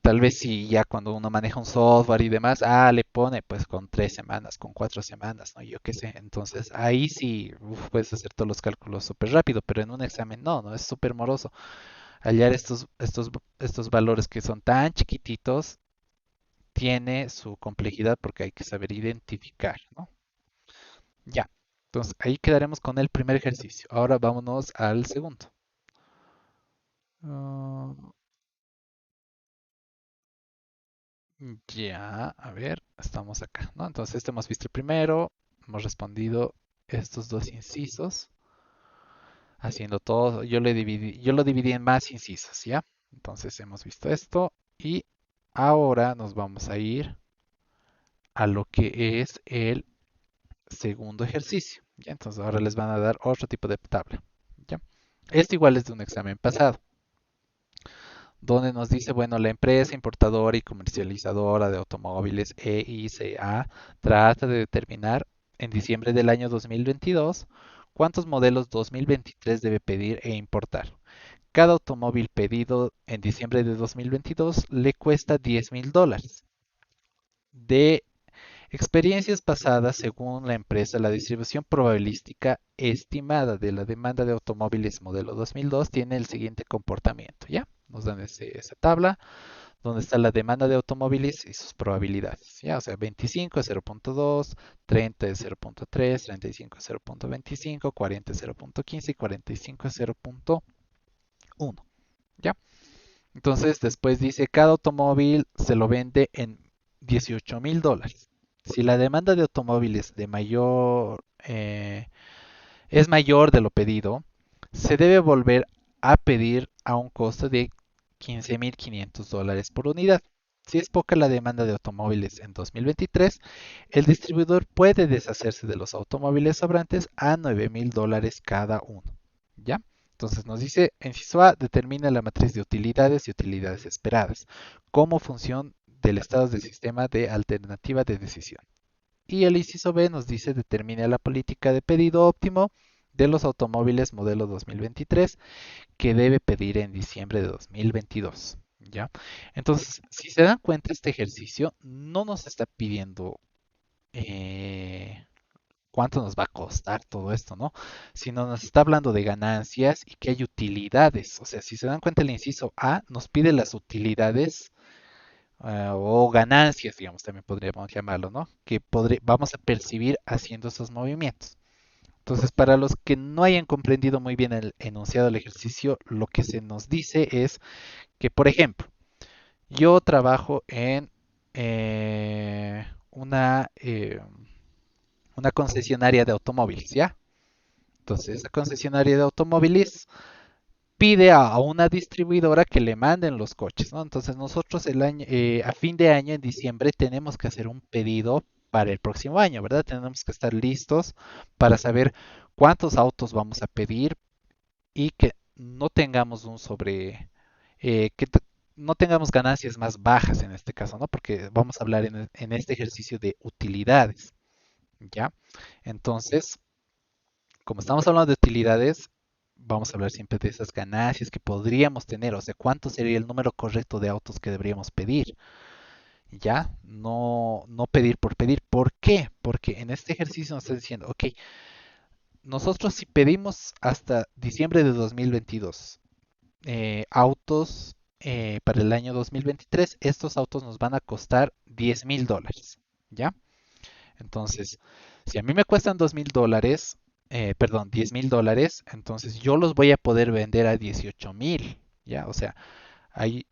Tal vez si ya cuando uno maneja un software y demás, le pone pues con 3 semanas, con 4 semanas, ¿no? Yo qué sé. Entonces ahí sí puedes hacer todos los cálculos súper rápido, pero en un examen no, es súper moroso. Hallar estos valores que son tan chiquititos tiene su complejidad porque hay que saber identificar, ¿no? Ya. Entonces ahí quedaremos con el primer ejercicio. Ahora vámonos al segundo. Ah, ya, a ver, estamos acá, ¿no? Entonces este hemos visto el primero, hemos respondido estos dos incisos, haciendo todo, yo lo dividí en más incisos, ¿ya? Entonces hemos visto esto y ahora nos vamos a ir a lo que es el segundo ejercicio. ¿Ya? Entonces ahora les van a dar otro tipo de tabla. ¿Ya? Este igual es de un examen pasado, donde nos dice, bueno, la empresa importadora y comercializadora de automóviles EICA trata de determinar en diciembre del año 2022 cuántos modelos 2023 debe pedir e importar. Cada automóvil pedido en diciembre de 2022 le cuesta $10,000. De Experiencias pasadas, según la empresa, la distribución probabilística estimada de la demanda de automóviles modelo 2002 tiene el siguiente comportamiento, ¿ya? Nos dan esa tabla donde está la demanda de automóviles y sus probabilidades, ¿ya? O sea, 25 es 0.2, 30 es 0.3, 35 es 0.25, 40 es 0.15 y 45 es 0.1, ¿ya? Entonces, después dice, cada automóvil se lo vende en $18,000. Si la demanda de automóviles es mayor de lo pedido, se debe volver a pedir a un costo de $15,500 por unidad. Si es poca la demanda de automóviles en 2023, el distribuidor puede deshacerse de los automóviles sobrantes a $9,000 cada uno. ¿Ya? Entonces nos dice, inciso A, determina la matriz de utilidades y utilidades esperadas como función del estado del sistema de alternativa de decisión. Y el inciso B nos dice, determina la política de pedido óptimo de los automóviles modelo 2023 que debe pedir en diciembre de 2022. ¿Ya? Entonces, si se dan cuenta, este ejercicio no nos está pidiendo eh, cuánto nos va a costar todo esto, ¿no? Sino nos está hablando de ganancias y que hay utilidades. O sea, si se dan cuenta, el inciso A nos pide las utilidades o ganancias, digamos, también podríamos llamarlo, ¿no? Que vamos a percibir haciendo esos movimientos. Entonces, para los que no hayan comprendido muy bien el enunciado del ejercicio, lo que se nos dice es que, por ejemplo, yo trabajo en eh, una, eh, una concesionaria de automóviles, ¿ya? Entonces, esa concesionaria de automóviles pide a una distribuidora que le manden los coches, ¿no? Entonces, nosotros a fin de año, en diciembre, tenemos que hacer un pedido para el próximo año, ¿verdad? Tenemos que estar listos para saber cuántos autos vamos a pedir y que no tengamos no tengamos ganancias más bajas en este caso, ¿no? Porque vamos a hablar en este ejercicio de utilidades, ¿ya? Entonces, como estamos hablando de utilidades, vamos a hablar siempre de esas ganancias que podríamos tener, o sea, cuánto sería el número correcto de autos que deberíamos pedir, ¿ya? No pedir por pedir. ¿Por qué? Porque en este ejercicio nos está diciendo, ok, nosotros si pedimos hasta diciembre de 2022 autos para el año 2023, estos autos nos van a costar $10,000, ¿ya? Entonces, si a mí me cuestan $2,000, perdón, $10,000, entonces yo los voy a poder vender a 18,000, ¿ya? O sea, hay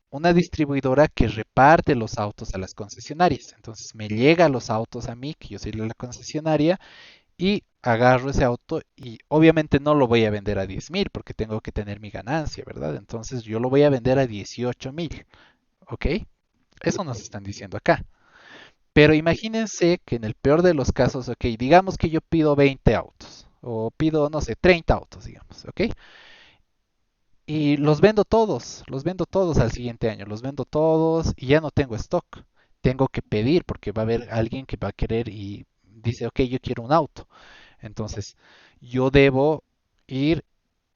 una distribuidora que reparte los autos a las concesionarias. Entonces me llegan los autos a mí, que yo soy la concesionaria, y agarro ese auto y obviamente no lo voy a vender a 10,000 porque tengo que tener mi ganancia, ¿verdad? Entonces yo lo voy a vender a 18,000, ¿ok? Eso nos están diciendo acá. Pero imagínense que en el peor de los casos, ok, digamos que yo pido 20 autos o pido, no sé, 30 autos, digamos, ¿ok? Y los vendo todos al siguiente año, los vendo todos y ya no tengo stock. Tengo que pedir porque va a haber alguien que va a querer y dice, ok, yo quiero un auto. Entonces, yo debo ir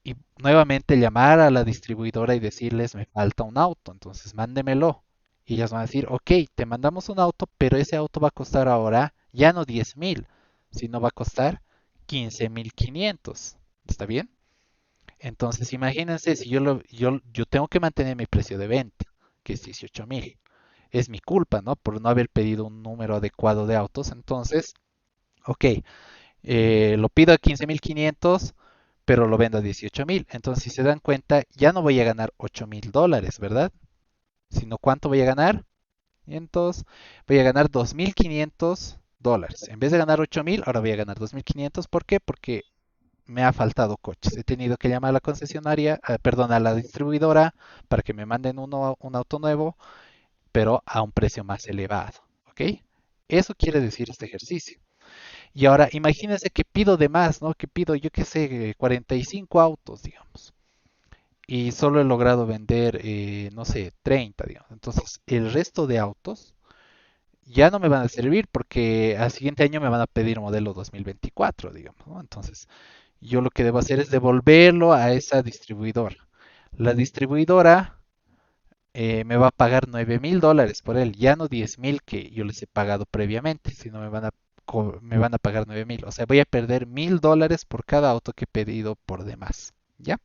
y nuevamente llamar a la distribuidora y decirles, me falta un auto, entonces mándemelo. Y ellas van a decir, ok, te mandamos un auto, pero ese auto va a costar ahora ya no 10,000, sino va a costar 15,500. ¿Está bien? Entonces, imagínense si yo tengo que mantener mi precio de venta, que es 18,000. Es mi culpa, ¿no? Por no haber pedido un número adecuado de autos. Entonces, ok, lo pido a 15,500, pero lo vendo a 18,000. Entonces, si se dan cuenta, ya no voy a ganar $8,000, ¿verdad? Sino cuánto voy a ganar. 500, voy a ganar $2,500. En vez de ganar 8,000, ahora voy a ganar 2,500. ¿Por qué? Porque me ha faltado coches. He tenido que llamar a la concesionaria, perdón, a la distribuidora para que me manden un auto nuevo, pero a un precio más elevado. ¿Ok? Eso quiere decir este ejercicio. Y ahora imagínense que pido de más, ¿no? Que pido, yo qué sé, 45 autos, digamos. Y solo he logrado vender, no sé, 30, digamos. Entonces, el resto de autos ya no me van a servir porque al siguiente año me van a pedir modelo 2024, digamos, ¿no? Entonces, yo lo que debo hacer es devolverlo a esa distribuidora. La distribuidora me va a pagar $9,000 por él, ya no 10,000 que yo les he pagado previamente, sino me van a pagar 9,000. O sea, voy a perder $1,000 por cada auto que he pedido por demás. ¿Ya?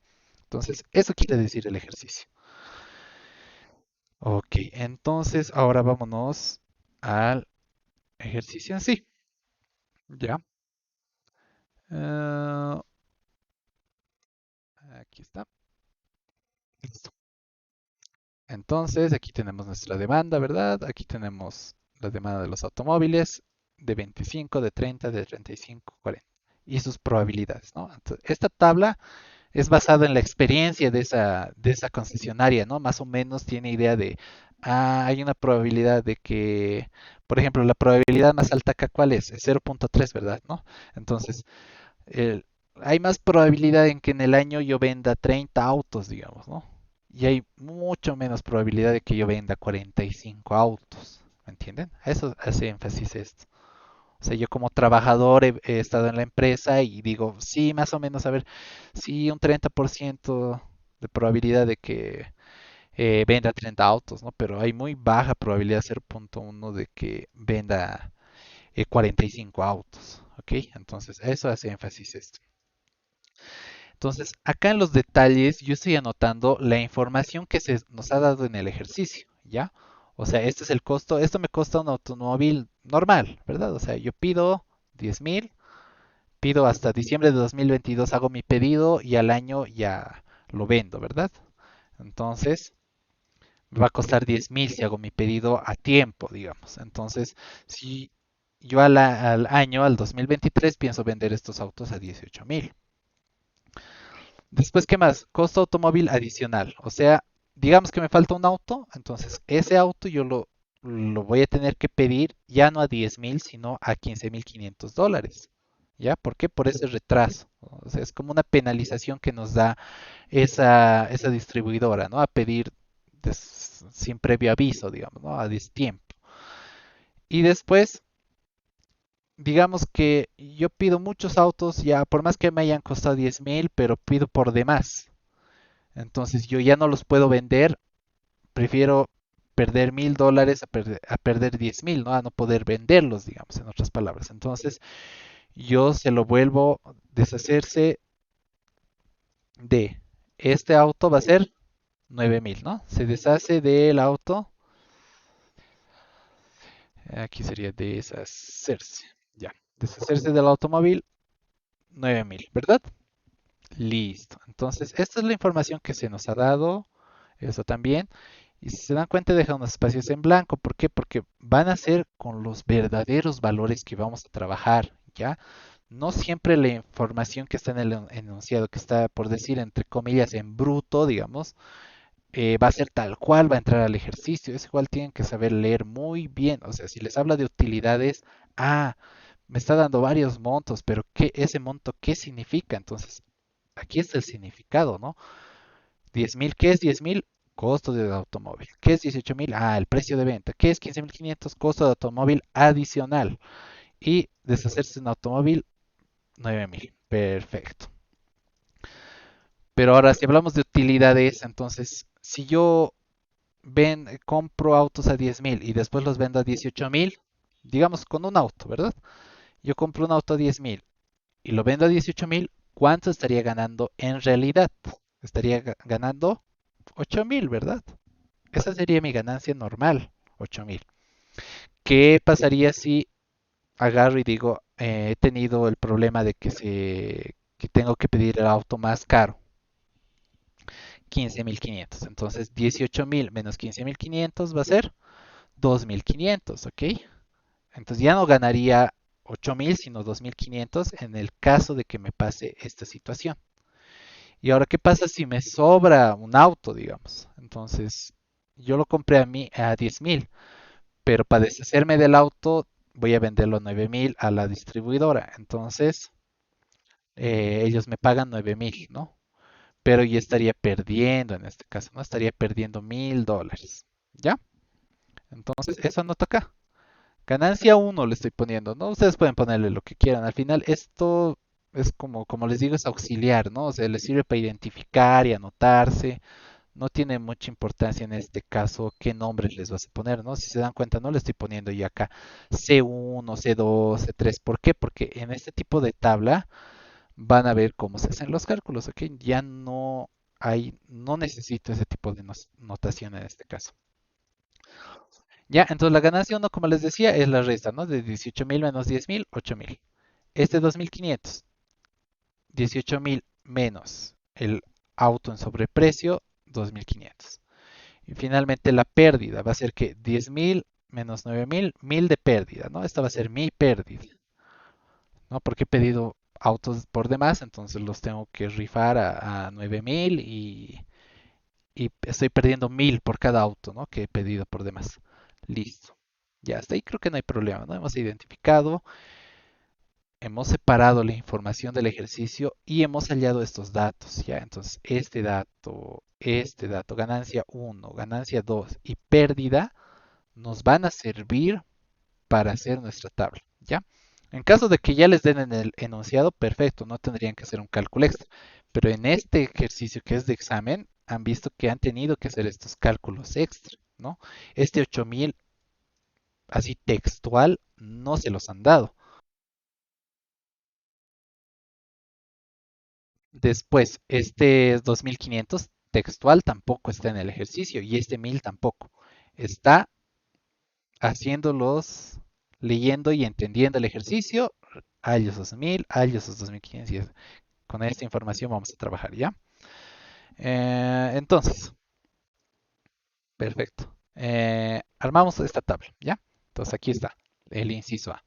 Entonces, eso quiere decir el ejercicio. Ok, entonces ahora vámonos al ejercicio en sí. ¿Ya? Ah, aquí está. Listo. Entonces, aquí tenemos nuestra demanda, ¿verdad? Aquí tenemos la demanda de los automóviles de 25, de 30, de 35, 40 y sus probabilidades, ¿no? Entonces, esta tabla es basada en la experiencia de esa concesionaria, ¿no? Más o menos tiene idea de, hay una probabilidad de que, por ejemplo, la probabilidad más alta acá, ¿cuál es 0,3, ¿verdad? ¿No? Entonces, el- hay más probabilidad en que en el año yo venda 30 autos, digamos, ¿no? Y hay mucho menos probabilidad de que yo venda 45 autos, ¿me entienden? A eso hace énfasis esto. O sea, yo como trabajador he estado en la empresa y digo, sí, más o menos, a ver, sí, un 30% de probabilidad de que venda 30 autos, ¿no? Pero hay muy baja probabilidad, 0,1 de que venda 45 autos, ¿ok? Entonces, a eso hace énfasis esto. Entonces, acá en los detalles yo estoy anotando la información que se nos ha dado en el ejercicio, ¿ya? O sea, este es el costo, esto me cuesta un automóvil normal, ¿verdad? O sea, yo pido 10,000, pido hasta diciembre de 2022, hago mi pedido y al año ya lo vendo, ¿verdad? Entonces, me va a costar 10,000 si hago mi pedido a tiempo, digamos. Entonces, si yo al año, al 2023, pienso vender estos autos a 18,000. Después, ¿qué más? Costo automóvil adicional. O sea, digamos que me falta un auto, entonces ese auto yo lo voy a tener que pedir ya no a 10,000, sino a $15,500. ¿Ya? ¿Por qué? Por ese retraso. O sea, es como una penalización que nos da esa distribuidora, ¿no? A pedir sin previo aviso, digamos, ¿no? A destiempo. Y después, digamos que yo pido muchos autos, ya por más que me hayan costado 10,000, pero pido por demás. Entonces yo ya no los puedo vender, prefiero perder $1,000 a perder 10,000, ¿no? A no poder venderlos, digamos, en otras palabras. Entonces yo se lo vuelvo deshacerse de este auto va a ser 9,000, ¿no? Se deshace del auto, aquí sería deshacerse, ya. Deshacerse del automóvil, 9,000, ¿verdad? Listo. Entonces, esta es la información que se nos ha dado. Eso también. Y si se dan cuenta, deja unos espacios en blanco. ¿Por qué? Porque van a ser con los verdaderos valores que vamos a trabajar, ¿ya? No siempre la información que está en el enunciado, que está, por decir, entre comillas, en bruto, digamos, va a ser tal cual, va a entrar al ejercicio. Es igual, tienen que saber leer muy bien. O sea, si les habla de utilidades, me está dando varios montos, pero ese monto, ¿qué significa? Entonces, aquí está el significado, ¿no? 10,000, ¿qué es 10,000? Costo del automóvil. ¿Qué es 18,000? El precio de venta. ¿Qué es 15,500? Costo de automóvil adicional. Y deshacerse de un automóvil, 9,000. Perfecto. Pero ahora, si hablamos de utilidades, entonces, si yo compro autos a 10,000 y después los vendo a 18,000, digamos con un auto, ¿verdad? Yo compro un auto a 10,000 y lo vendo a 18,000, ¿cuánto estaría ganando en realidad? Estaría ganando 8,000, ¿verdad? Esa sería mi ganancia normal, 8,000. ¿Qué pasaría si agarro y digo, he tenido el problema de que tengo que pedir el auto más caro, 15,500? Entonces, 18,000 menos 15,500 va a ser 2,500, ¿ok? Entonces ya no ganaría 8,000, sino 2,500 en el caso de que me pase esta situación. Y ahora, ¿qué pasa si me sobra un auto, digamos? Entonces, yo lo compré a 10,000, pero para deshacerme del auto voy a venderlo a 9,000 a la distribuidora. Entonces, ellos me pagan 9,000, ¿no? Pero yo estaría perdiendo en este caso, ¿no? Estaría perdiendo $1,000. ¿Ya? Entonces, eso no toca. Ganancia uno le estoy poniendo, ¿no? Ustedes pueden ponerle lo que quieran. Al final, esto es como les digo, es auxiliar, ¿no? O sea, les sirve para identificar y anotarse. no tiene mucha importancia en este caso qué nombres les vas a poner, ¿no? Si se dan cuenta, no le estoy poniendo yo acá C1, C2, C3. ¿Por qué? Porque en este tipo de tabla van a ver cómo se hacen los cálculos, ¿ok? Ya no hay, no necesito ese tipo de notación en este caso. Ya, entonces la ganancia uno, como les decía, es la resta, ¿no? De 18.000 menos 10.000, 8.000. Este 2.500, 18.000 menos el auto en sobreprecio, 2.500. Y finalmente la pérdida va a ser que 10.000 menos 9.000, 1.000 de pérdida, ¿no? Esta va a ser mi pérdida, ¿no? Porque he pedido autos por demás, entonces los tengo que rifar a 9.000 y estoy perdiendo 1.000 por cada auto, ¿no? Que he pedido por demás. Listo. Ya hasta ahí creo que no hay problema, ¿no? Hemos identificado, hemos separado la información del ejercicio y hemos hallado estos datos, ¿ya? Entonces, este dato, ganancia uno, ganancia 2 y pérdida nos van a servir para hacer nuestra tabla, ¿ya? En caso de que ya les den en el enunciado, perfecto, no tendrían que hacer un cálculo extra. Pero en este ejercicio que es de examen, han visto que han tenido que hacer estos cálculos extra, ¿no? Este 8.000, así textual, no se los han dado. Después, este 2.500 textual tampoco está en el ejercicio y este 1.000 tampoco. Está haciéndolos, leyendo y entendiendo el ejercicio. Hay esos 1.000, hay esos 2.500 y con esta información vamos a trabajar, ¿ya? Entonces, perfecto. Armamos esta tabla, ¿ya? Entonces aquí está el inciso A.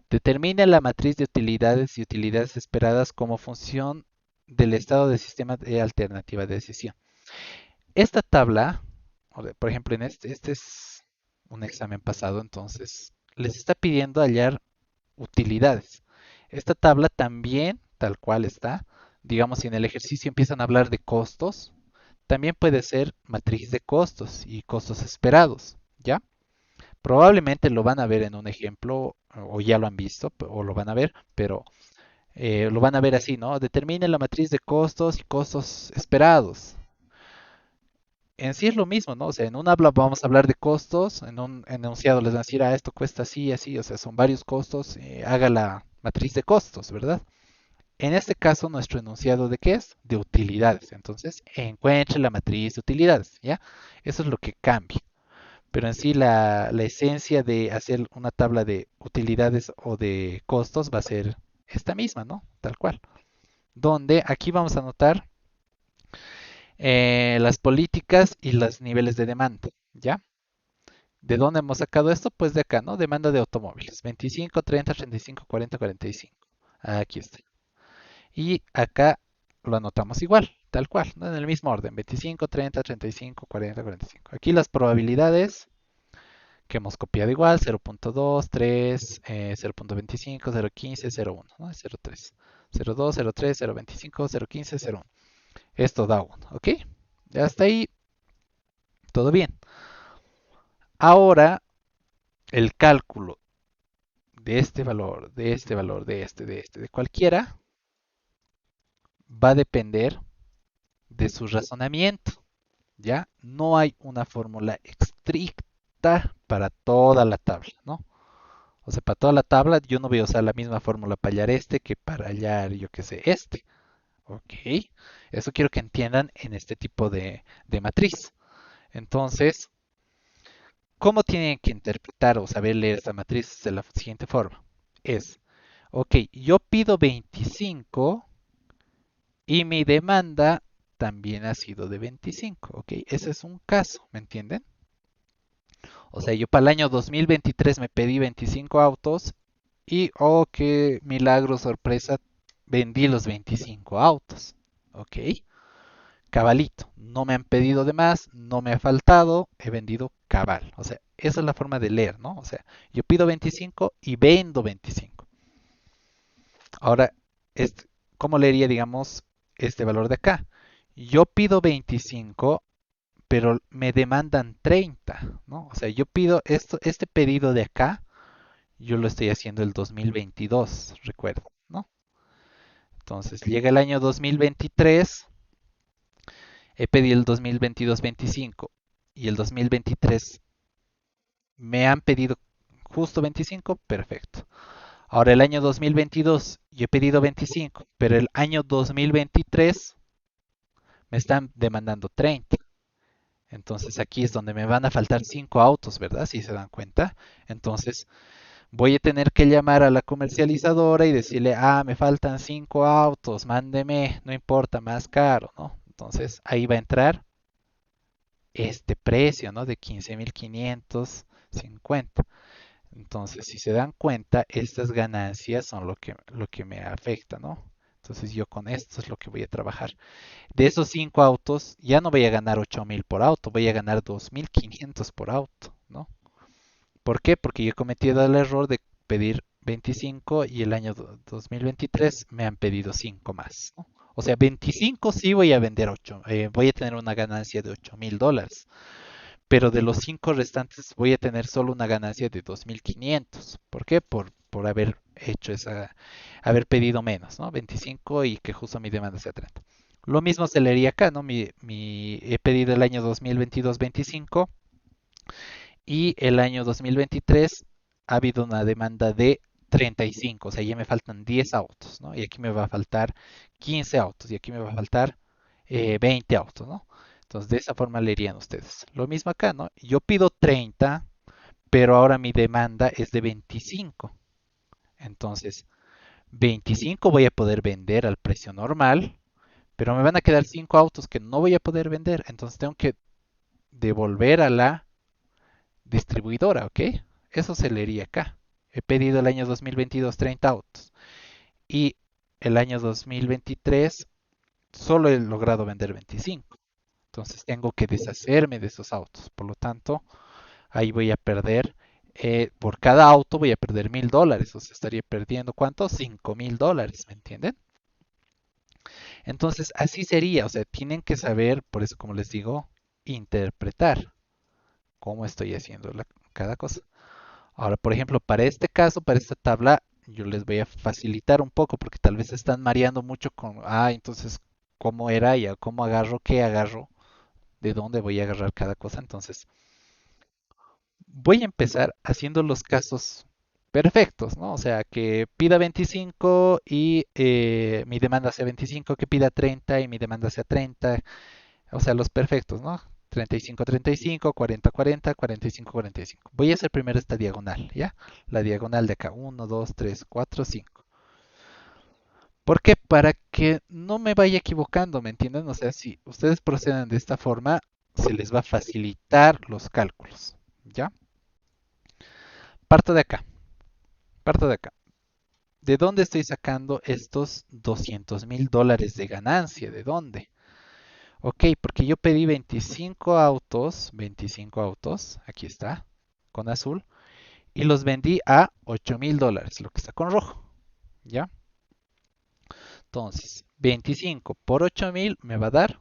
Determina la matriz de utilidades y utilidades esperadas como función del estado del sistema de alternativa de decisión. Esta tabla, por ejemplo, en este es un examen pasado, entonces les está pidiendo hallar utilidades. Esta tabla también, tal cual está, digamos, si en el ejercicio empiezan a hablar de costos, también puede ser matriz de costos y costos esperados, ¿ya? Probablemente lo van a ver en un ejemplo, o ya lo han visto, o lo van a ver, pero lo van a ver así, ¿no? Determine la matriz de costos y costos esperados. En sí es lo mismo, ¿no? O sea, en un habla vamos a hablar de costos, en un enunciado les van a decir, ah, esto cuesta así, así, o sea, son varios costos, haga la matriz de costos, ¿verdad? En este caso, nuestro enunciado de qué es? De utilidades. Entonces, encuentre la matriz de utilidades, ¿ya? Eso es lo que cambia. Pero en sí, la esencia de hacer una tabla de utilidades o de costos va a ser esta misma, ¿no? Tal cual. Donde aquí vamos a anotar las políticas y los niveles de demanda, ¿ya? ¿De dónde hemos sacado esto? Pues de acá, ¿no? Demanda de automóviles. 25, 30, 35, 40, 45. Aquí está. Y acá lo anotamos igual, tal cual, ¿no? En el mismo orden. 25, 30, 35, 40, 45. Aquí las probabilidades que hemos copiado igual. 0.2, 3, 0.25, 0.15, 0.1, ¿no? 0.3. 0.2, 0.3, 0.25, 0.15, 0.1. Esto da 1, ¿ok? Ya hasta ahí, todo bien. Ahora, el cálculo de este valor, de este valor, de cualquiera, va a depender de su razonamiento. ¿Ya? No hay una fórmula estricta para toda la tabla, ¿no? O sea, para toda la tabla yo no voy a usar la misma fórmula para hallar este que para hallar, yo qué sé, este. ¿Ok? Eso quiero que entiendan en este tipo de matriz. Entonces, ¿cómo tienen que interpretar o saber leer esta matriz de la siguiente forma? Es, ok, yo pido 25 y mi demanda también ha sido de 25, ¿ok? Ese es un caso, ¿me entienden? O sea, yo para el año 2023 me pedí 25 autos y, oh, qué milagro, sorpresa, vendí los 25 autos, ¿ok? Cabalito, no me han pedido de más, no me ha faltado, he vendido cabal. O sea, esa es la forma de leer, ¿no? O sea, yo pido 25 y vendo 25. Ahora, este, ¿cómo leería, digamos, este valor de acá? Yo pido 25, pero me demandan 30, ¿no? O sea, yo pido esto, este pedido de acá, yo lo estoy haciendo el 2022, recuerdo, ¿no? Entonces, llega el año 2023 He pedido el 2022 25 y el 2023 me han pedido justo 25, perfecto. Ahora el año 2022 yo he pedido 25, pero el año 2023 me están demandando 30. Entonces aquí es donde me van a faltar 5 autos, ¿verdad? Si se dan cuenta. Entonces voy a tener que llamar a la comercializadora y decirle, me faltan 5 autos, mándeme, no importa, más caro, ¿no? Entonces ahí va a entrar este precio, ¿no? De 15.550. Entonces, si se dan cuenta, estas ganancias son lo que me afecta, ¿no? Entonces yo con esto es lo que voy a trabajar. De esos 5 autos, ya no voy a ganar 8.000 por auto, voy a ganar 2.500 por auto, ¿no? ¿Por qué? Porque yo he cometido el error de pedir 25 y el año 2023 me han pedido 5 más, ¿no? O sea, 25 sí voy a vender 8, voy a tener una ganancia de $8.000, pero de los 5 restantes voy a tener solo una ganancia de 2.500. ¿Por qué? Por haber hecho haber pedido menos, ¿no? 25 y que justo mi demanda sea 30. Lo mismo se le haría acá, ¿no? He pedido el año 2022 25 y el año 2023 ha habido una demanda de 35, o sea, ya me faltan 10 autos, ¿no? Y aquí me va a faltar 15 autos y aquí me va a faltar 20 autos, ¿no? Entonces, de esa forma le irían ustedes. Lo mismo acá, ¿no? Yo pido 30, pero ahora mi demanda es de 25. Entonces, 25 voy a poder vender al precio normal, pero me van a quedar 5 autos que no voy a poder vender. Entonces, tengo que devolver a la distribuidora, ¿ok? Eso se leería acá. He pedido el año 2022 30 autos y el año 2023 solo he logrado vender 25. Entonces tengo que deshacerme de esos autos. Por lo tanto, ahí voy a perder, por cada auto voy a perder $1.000. O sea, estaría perdiendo ¿cuánto? $5.000, ¿me entienden? Entonces, así sería. O sea, tienen que saber, por eso como les digo, interpretar cómo estoy haciendo cada cosa. Ahora, por ejemplo, para este caso, para esta tabla, yo les voy a facilitar un poco porque tal vez se están mareando mucho con, entonces, ¿cómo era? Ya, ¿cómo agarro? ¿Qué agarro? ¿De dónde voy a agarrar cada cosa? Entonces, voy a empezar haciendo los casos perfectos, ¿no? O sea, que pida 25 y mi demanda sea 25, que pida 30 y mi demanda sea 30. O sea, los perfectos, ¿no? 35, 35, 40, 40, 45, 45. Voy a hacer primero esta diagonal, ¿ya? La diagonal de acá. 1, 2, 3, 4, 5. ¿Por qué? Para que no me vaya equivocando, ¿me entienden? O sea, si ustedes proceden de esta forma, se les va a facilitar los cálculos, ¿ya? Parto de acá, parto de acá. ¿De dónde estoy sacando estos $200.000 de ganancia? ¿De dónde? Ok, porque yo pedí 25 autos, aquí está, con azul, y los vendí a $8.000, lo que está con rojo, ¿ya? Entonces, 25 por 8.000 me va a dar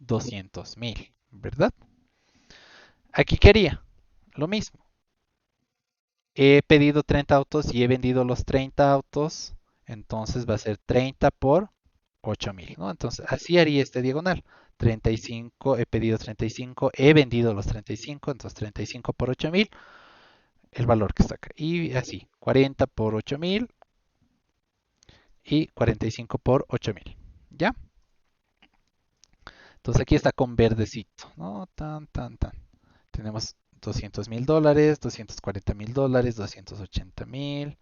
200.000, ¿verdad? Aquí quería lo mismo. He pedido 30 autos y he vendido los 30 autos, entonces va a ser 30 por 8.000, ¿no? Entonces, así haría este diagonal. 35, he pedido 35, he vendido los 35, entonces 35 por 8.000, el valor que está acá. Y así, 40 por 8.000 y 45 por 8.000. ¿Ya? Entonces aquí está con verdecito, ¿no? Tan, tan, tan. Tenemos $200.000, $240.000, $280.000,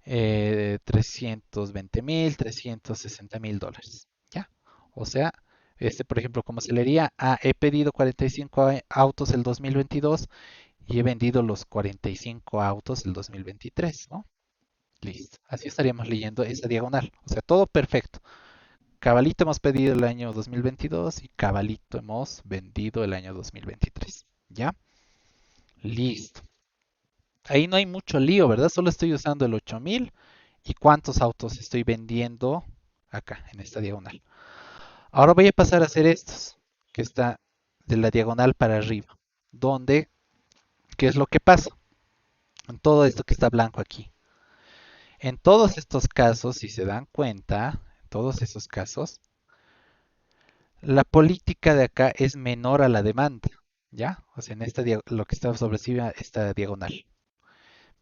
320.000, $360.000. ¿Ya? O sea, por ejemplo, ¿cómo se leería? He pedido 45 autos el 2022 y he vendido los 45 autos el 2023, ¿no? Listo. Así estaríamos leyendo esa diagonal. O sea, todo perfecto. Cabalito hemos pedido el año 2022 y cabalito hemos vendido el año 2023. ¿Ya? Listo. Ahí no hay mucho lío, ¿verdad? Solo estoy usando el 8.000 y cuántos autos estoy vendiendo acá, en esta diagonal. Ahora voy a pasar a hacer estos, que está de la diagonal para arriba. Donde, ¿qué es lo que pasa? En todo esto que está blanco aquí. En todos estos casos, si se dan cuenta, en todos esos casos, La política de acá es menor a la demanda, ¿ya? O sea, en lo que está sobre sí, esta diagonal.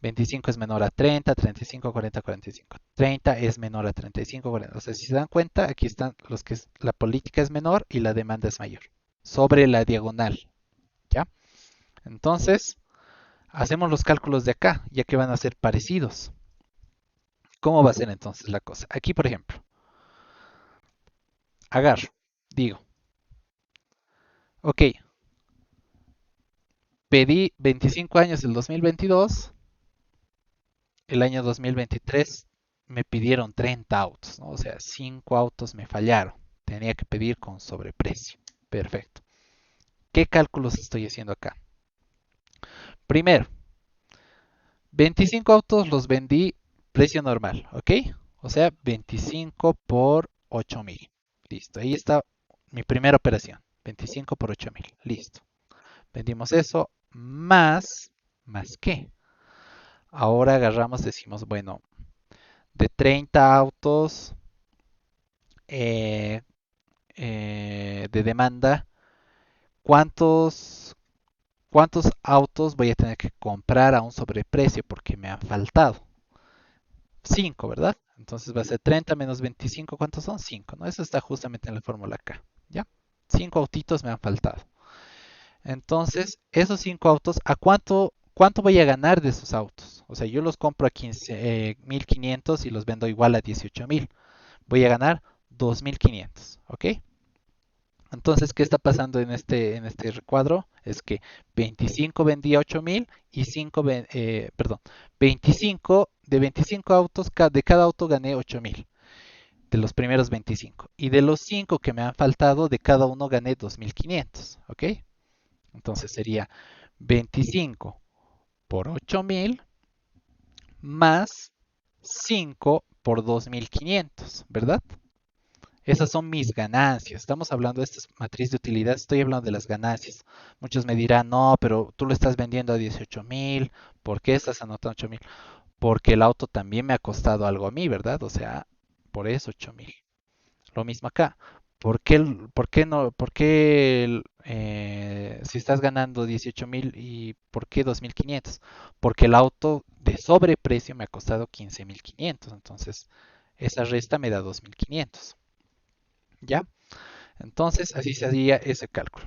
25 es menor a 30, 35, 40, 45. 30 es menor a 35, 40. O sea, si se dan cuenta, aquí están los que la política es menor y la demanda es mayor. Sobre la diagonal, ¿ya? Entonces, hacemos los cálculos de acá, ya que van a ser parecidos. ¿Cómo va a ser entonces la cosa? Aquí, por ejemplo, agarro, digo, ok, pedí 25 años del 2022, el año 2023 me pidieron 30 autos, ¿no? O sea, 5 autos me fallaron. Tenía que pedir con sobreprecio. Perfecto. ¿Qué cálculos estoy haciendo acá? Primero, 25 autos los vendí precio normal, ¿ok? O sea, 25 por 8,000. Listo, ahí está mi primera operación. 25 por 8,000. Listo. Vendimos eso ¿más qué? Ahora agarramos, decimos, bueno, de 30 autos eh, de demanda, ¿cuántos, ¿cuántos autos voy a tener que comprar a un sobreprecio porque me han faltado? 5, ¿verdad? Entonces va a ser 30 menos 25, ¿cuántos son? 5, ¿no? Eso está justamente en la fórmula acá, ¿ya? 5 autitos me han faltado. Entonces, esos 5 autos, ¿cuánto voy a ganar de esos autos? O sea, yo los compro a 15,500 y los vendo igual a 18,000. Voy a ganar 2,500, ¿ok? Entonces, ¿qué está pasando en este recuadro? Es que 25 vendía 8,000 y 5, perdón, 25 de 25 autos, de cada auto gané 8,000 de los primeros 25. Y de los 5 que me han faltado, de cada uno gané 2,500, ¿ok? Entonces sería 25 por 8,000 más 5 por 2,500, ¿verdad? Esas son mis ganancias. Estamos hablando de esta matriz de utilidad, estoy hablando de las ganancias. Muchos me dirán, no, pero tú lo estás vendiendo a 18,000, ¿por qué estás anotando 8,000? Porque el auto también me ha costado algo a mí, ¿verdad? O sea, por eso 8,000. Lo mismo acá. ¿Por qué no? ¿Por qué si estás ganando 18,000 y por qué 2,500? Porque el auto de sobreprecio me ha costado 15,500. Entonces, esa resta me da 2,500. ¿Ya? Entonces, así se haría ese cálculo.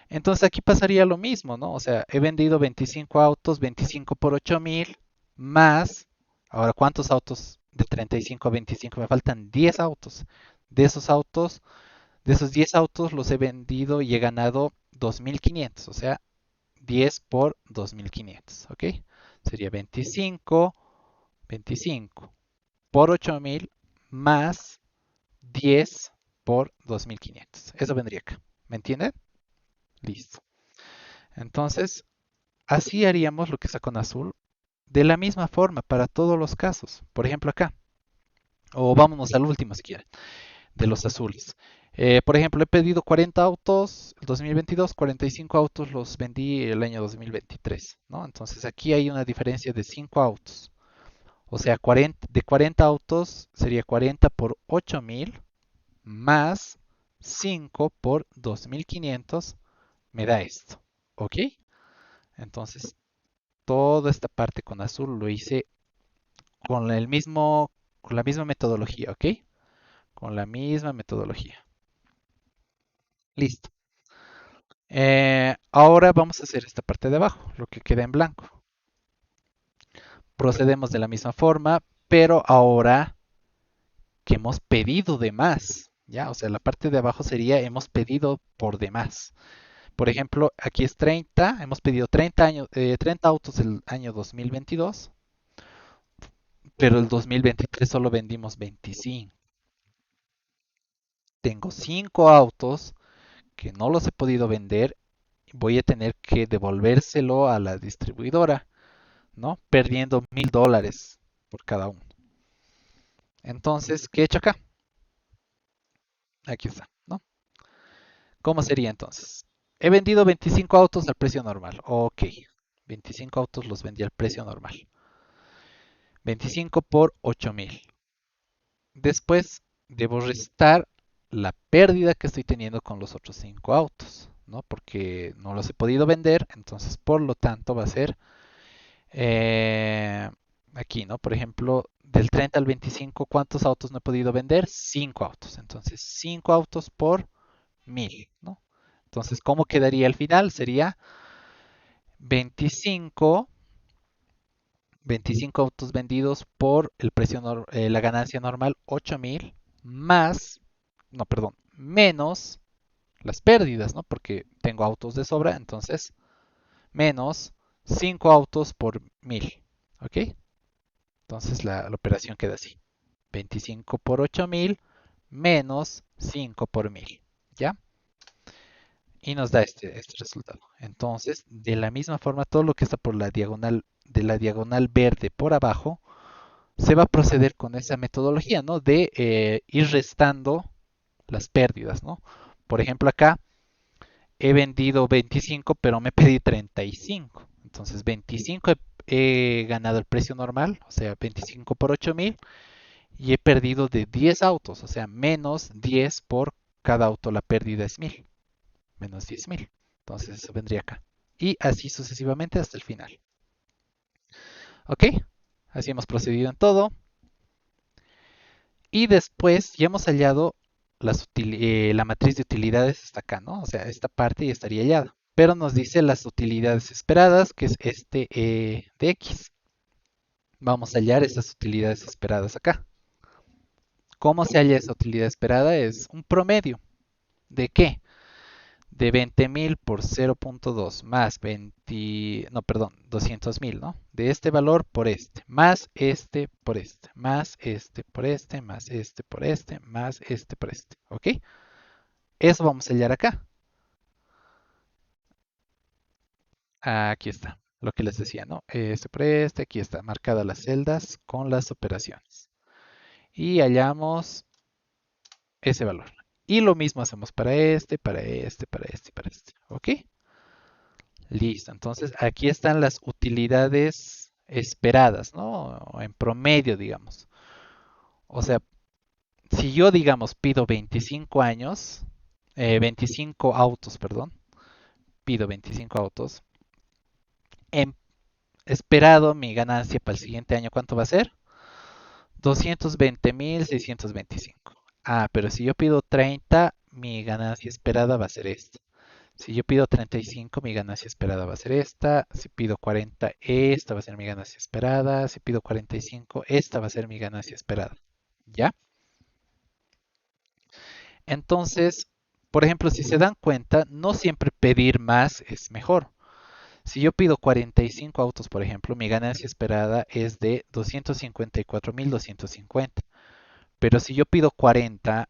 Entonces, aquí pasaría lo mismo, ¿no? O sea, he vendido 25 autos, 25 por 8,000, más, ahora, ¿cuántos autos de 35 a 25? Me faltan 10 autos. De esos autos, de esos 10 autos los he vendido y he ganado 2,500, o sea, 10 por 2,500, ¿ok? Sería 25 por 8,000 más 10 por 2,500. Eso vendría acá. ¿Me entienden? Listo. Entonces, así haríamos lo que está con azul de la misma forma para todos los casos. Por ejemplo, acá. O vámonos al último si quieren, de los azules. Por ejemplo, he pedido 40 autos el 2022, 45 autos los vendí el año 2023, ¿no? Entonces aquí hay una diferencia de 5 autos. O sea, de 40 autos sería 40 por 8,000 más 5 por 2,500 me da esto. ¿Ok? Entonces, toda esta parte con azul lo hice con la misma metodología, ¿ok? Con la misma metodología. Listo. Ahora vamos a hacer esta parte de abajo, lo que queda en blanco. Procedemos de la misma forma, pero ahora que hemos pedido de más, ¿ya? O sea, la parte de abajo sería hemos pedido por demás. Por ejemplo, aquí es 30, hemos pedido 30 autos el año 2022, pero el 2023 solo vendimos 25. Tengo 5 autos que no los he podido vender, voy a tener que devolvérselo a la distribuidora, ¿no? Perdiendo $1,000 por cada uno. Entonces, ¿qué he hecho acá? Aquí está, ¿no? ¿Cómo sería entonces? He vendido 25 autos al precio normal. Ok, 25 autos los vendí al precio normal. 25 por 8,000. Después debo restar la pérdida que estoy teniendo con los otros 5 autos, ¿no? Porque no los he podido vender, entonces por lo tanto va a ser eh, aquí, ¿no? Por ejemplo, del 30 al 25, ¿cuántos autos no he podido vender? 5 autos. Entonces, 5 autos por 1000, ¿no? Entonces, ¿cómo quedaría al final? Sería 25, 25 autos vendidos por el precio, la ganancia normal 8000 más, no, perdón, menos las pérdidas, ¿no? Porque tengo autos de sobra, entonces menos 5 autos por 1000, ¿ok? Entonces la operación queda así. 25 por 8000 menos 5 por 1000, ¿ya? Y nos da este resultado. Entonces, de la misma forma, todo lo que está por la diagonal, de la diagonal verde por abajo, se va a proceder con esa metodología, ¿no? De ir restando las pérdidas, ¿no? Por ejemplo, acá he vendido 25, pero me pedí 35. Entonces, 25 he ganado el precio normal, o sea, 25 por 8000, y he perdido de 10 autos, o sea, menos 10 por cada auto, la pérdida es 1000, menos 10.000. Entonces, eso vendría acá. Y así sucesivamente hasta el final. ¿Ok? Así hemos procedido en todo. Y después ya hemos hallado la matriz de utilidades hasta acá, ¿no? O sea, esta parte ya estaría hallada. Pero nos dice las utilidades esperadas, que es este de X. Vamos a hallar esas utilidades esperadas acá. ¿Cómo se halla esa utilidad esperada? Es un promedio. ¿De qué? De 20.000 por 0.2 más 20, no, perdón, 200.000, ¿no? De este valor por este, más este por este, más este por este, más este por este, más este por este, ¿ok? Eso vamos a hallar acá. Aquí está, lo que les decía, ¿no? Este por este, aquí está, marcadas las celdas con las operaciones. Y hallamos ese valor. Y lo mismo hacemos para este, para este, para este, para este, ¿ok? Listo, entonces aquí están las utilidades esperadas, ¿no? En promedio, digamos. O sea, si yo, digamos, pido 25 años, 25 autos, perdón, pido 25 autos, en esperado mi ganancia para el siguiente año, ¿cuánto va a ser? 220.625. Ah, pero si yo pido 30, mi ganancia esperada va a ser esta. Si yo pido 35, mi ganancia esperada va a ser esta. Si pido 40, esta va a ser mi ganancia esperada. Si pido 45, esta va a ser mi ganancia esperada. ¿Ya? Entonces, por ejemplo, si se dan cuenta, no siempre pedir más es mejor. Si yo pido 45 autos, por ejemplo, mi ganancia esperada es de 254.250. Pero si yo pido 40,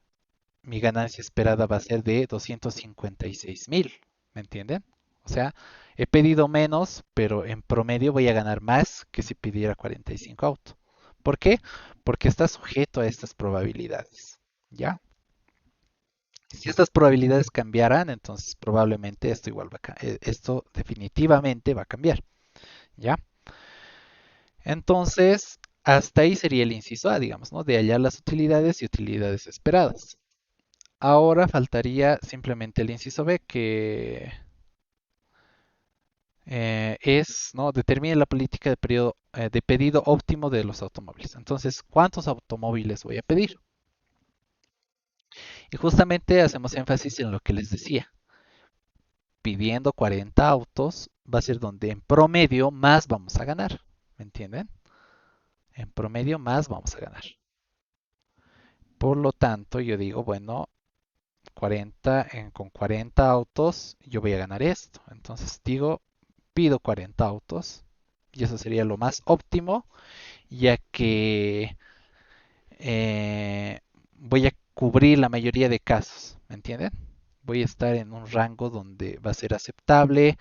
mi ganancia esperada va a ser de 256.000. ¿Me entienden? O sea, he pedido menos, pero en promedio voy a ganar más que si pidiera 45 autos. ¿Por qué? Porque está sujeto a estas probabilidades. ¿Ya? Si estas probabilidades cambiaran, entonces probablemente esto igual va a, esto definitivamente va a cambiar. ¿Ya? Entonces, hasta ahí sería el inciso A, digamos, ¿no? De hallar las utilidades y utilidades esperadas. Ahora faltaría simplemente el inciso B, que es, ¿no? Determine la política de pedido óptimo de los automóviles. Entonces, ¿cuántos automóviles voy a pedir? Y justamente hacemos énfasis en lo que les decía. Pidiendo 40 autos va a ser donde en promedio más vamos a ganar. ¿Me entienden? En promedio más vamos a ganar. Por lo tanto, yo digo, bueno, 40 con 40 autos yo voy a ganar esto. Entonces digo, pido 40 autos y eso sería lo más óptimo, ya que voy a cubrir la mayoría de casos, ¿me entienden? Voy a estar en un rango donde va a ser aceptable.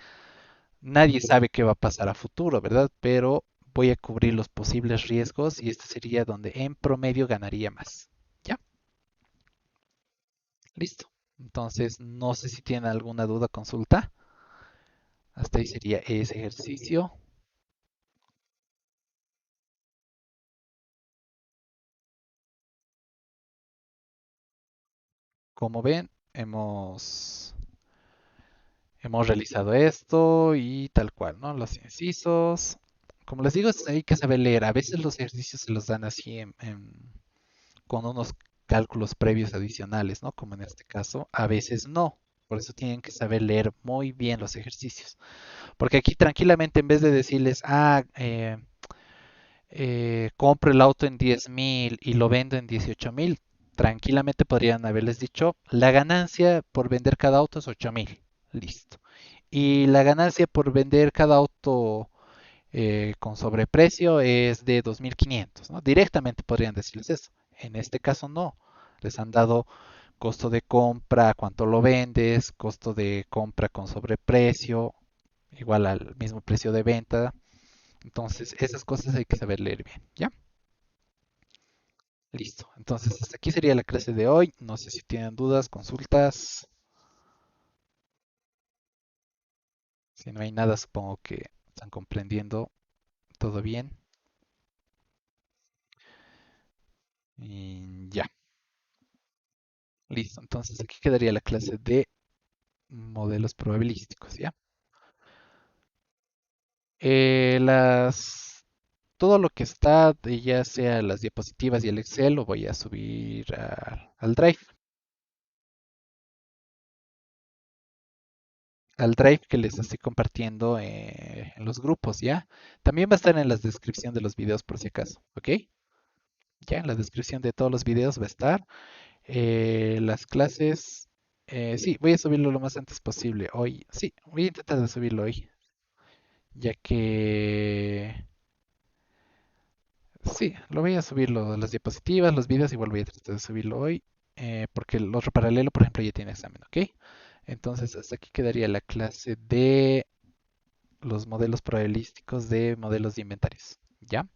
Nadie sabe qué va a pasar a futuro, ¿verdad? Pero voy a cubrir los posibles riesgos y este sería donde en promedio ganaría más. ¿Ya? Listo. Entonces, no sé si tienen alguna duda, consulta. Hasta ahí sería ese ejercicio. como ven, hemos realizado esto y tal cual, ¿no? Los incisos. Como les digo, hay que saber leer. A veces los ejercicios se los dan así con unos cálculos previos adicionales, ¿no? Como en este caso. A veces no. Por eso tienen que saber leer muy bien los ejercicios. Porque aquí tranquilamente, en vez de decirles, compro el auto en 10.000 y lo vendo en 18.000, tranquilamente podrían haberles dicho, la ganancia por vender cada auto es 8.000. Listo. Y la ganancia por vender cada auto con sobreprecio es de 2.500, ¿no? Directamente podrían decirles eso. En este caso no. Les han dado costo de compra, cuánto lo vendes, costo de compra con sobreprecio, igual al mismo precio de venta. Entonces, esas cosas hay que saber leer bien, ¿ya? Listo. Entonces, hasta aquí sería la clase de hoy. No sé si tienen dudas, consultas. Si no hay nada, supongo que están comprendiendo todo bien. Y ya, listo. Entonces, aquí quedaría la clase de modelos probabilísticos, ¿ya? Todo lo que está, ya sea las diapositivas y el Excel, lo voy a subir al Drive. Al Drive que les estoy compartiendo en los grupos, ¿ya? También va a estar en la descripción de los videos por si acaso, ¿ok? Ya en la descripción de todos los videos va a estar. Las clases, sí, voy a subirlo lo más antes posible. Hoy, sí, voy a intentar de subirlo hoy, ya que sí, lo voy a subir las diapositivas, los videos, igual voy a tratar de subirlo hoy, porque el otro paralelo, por ejemplo, ya tiene examen, ¿ok? Entonces, hasta aquí quedaría la clase de los modelos probabilísticos de modelos de inventarios, ¿ya?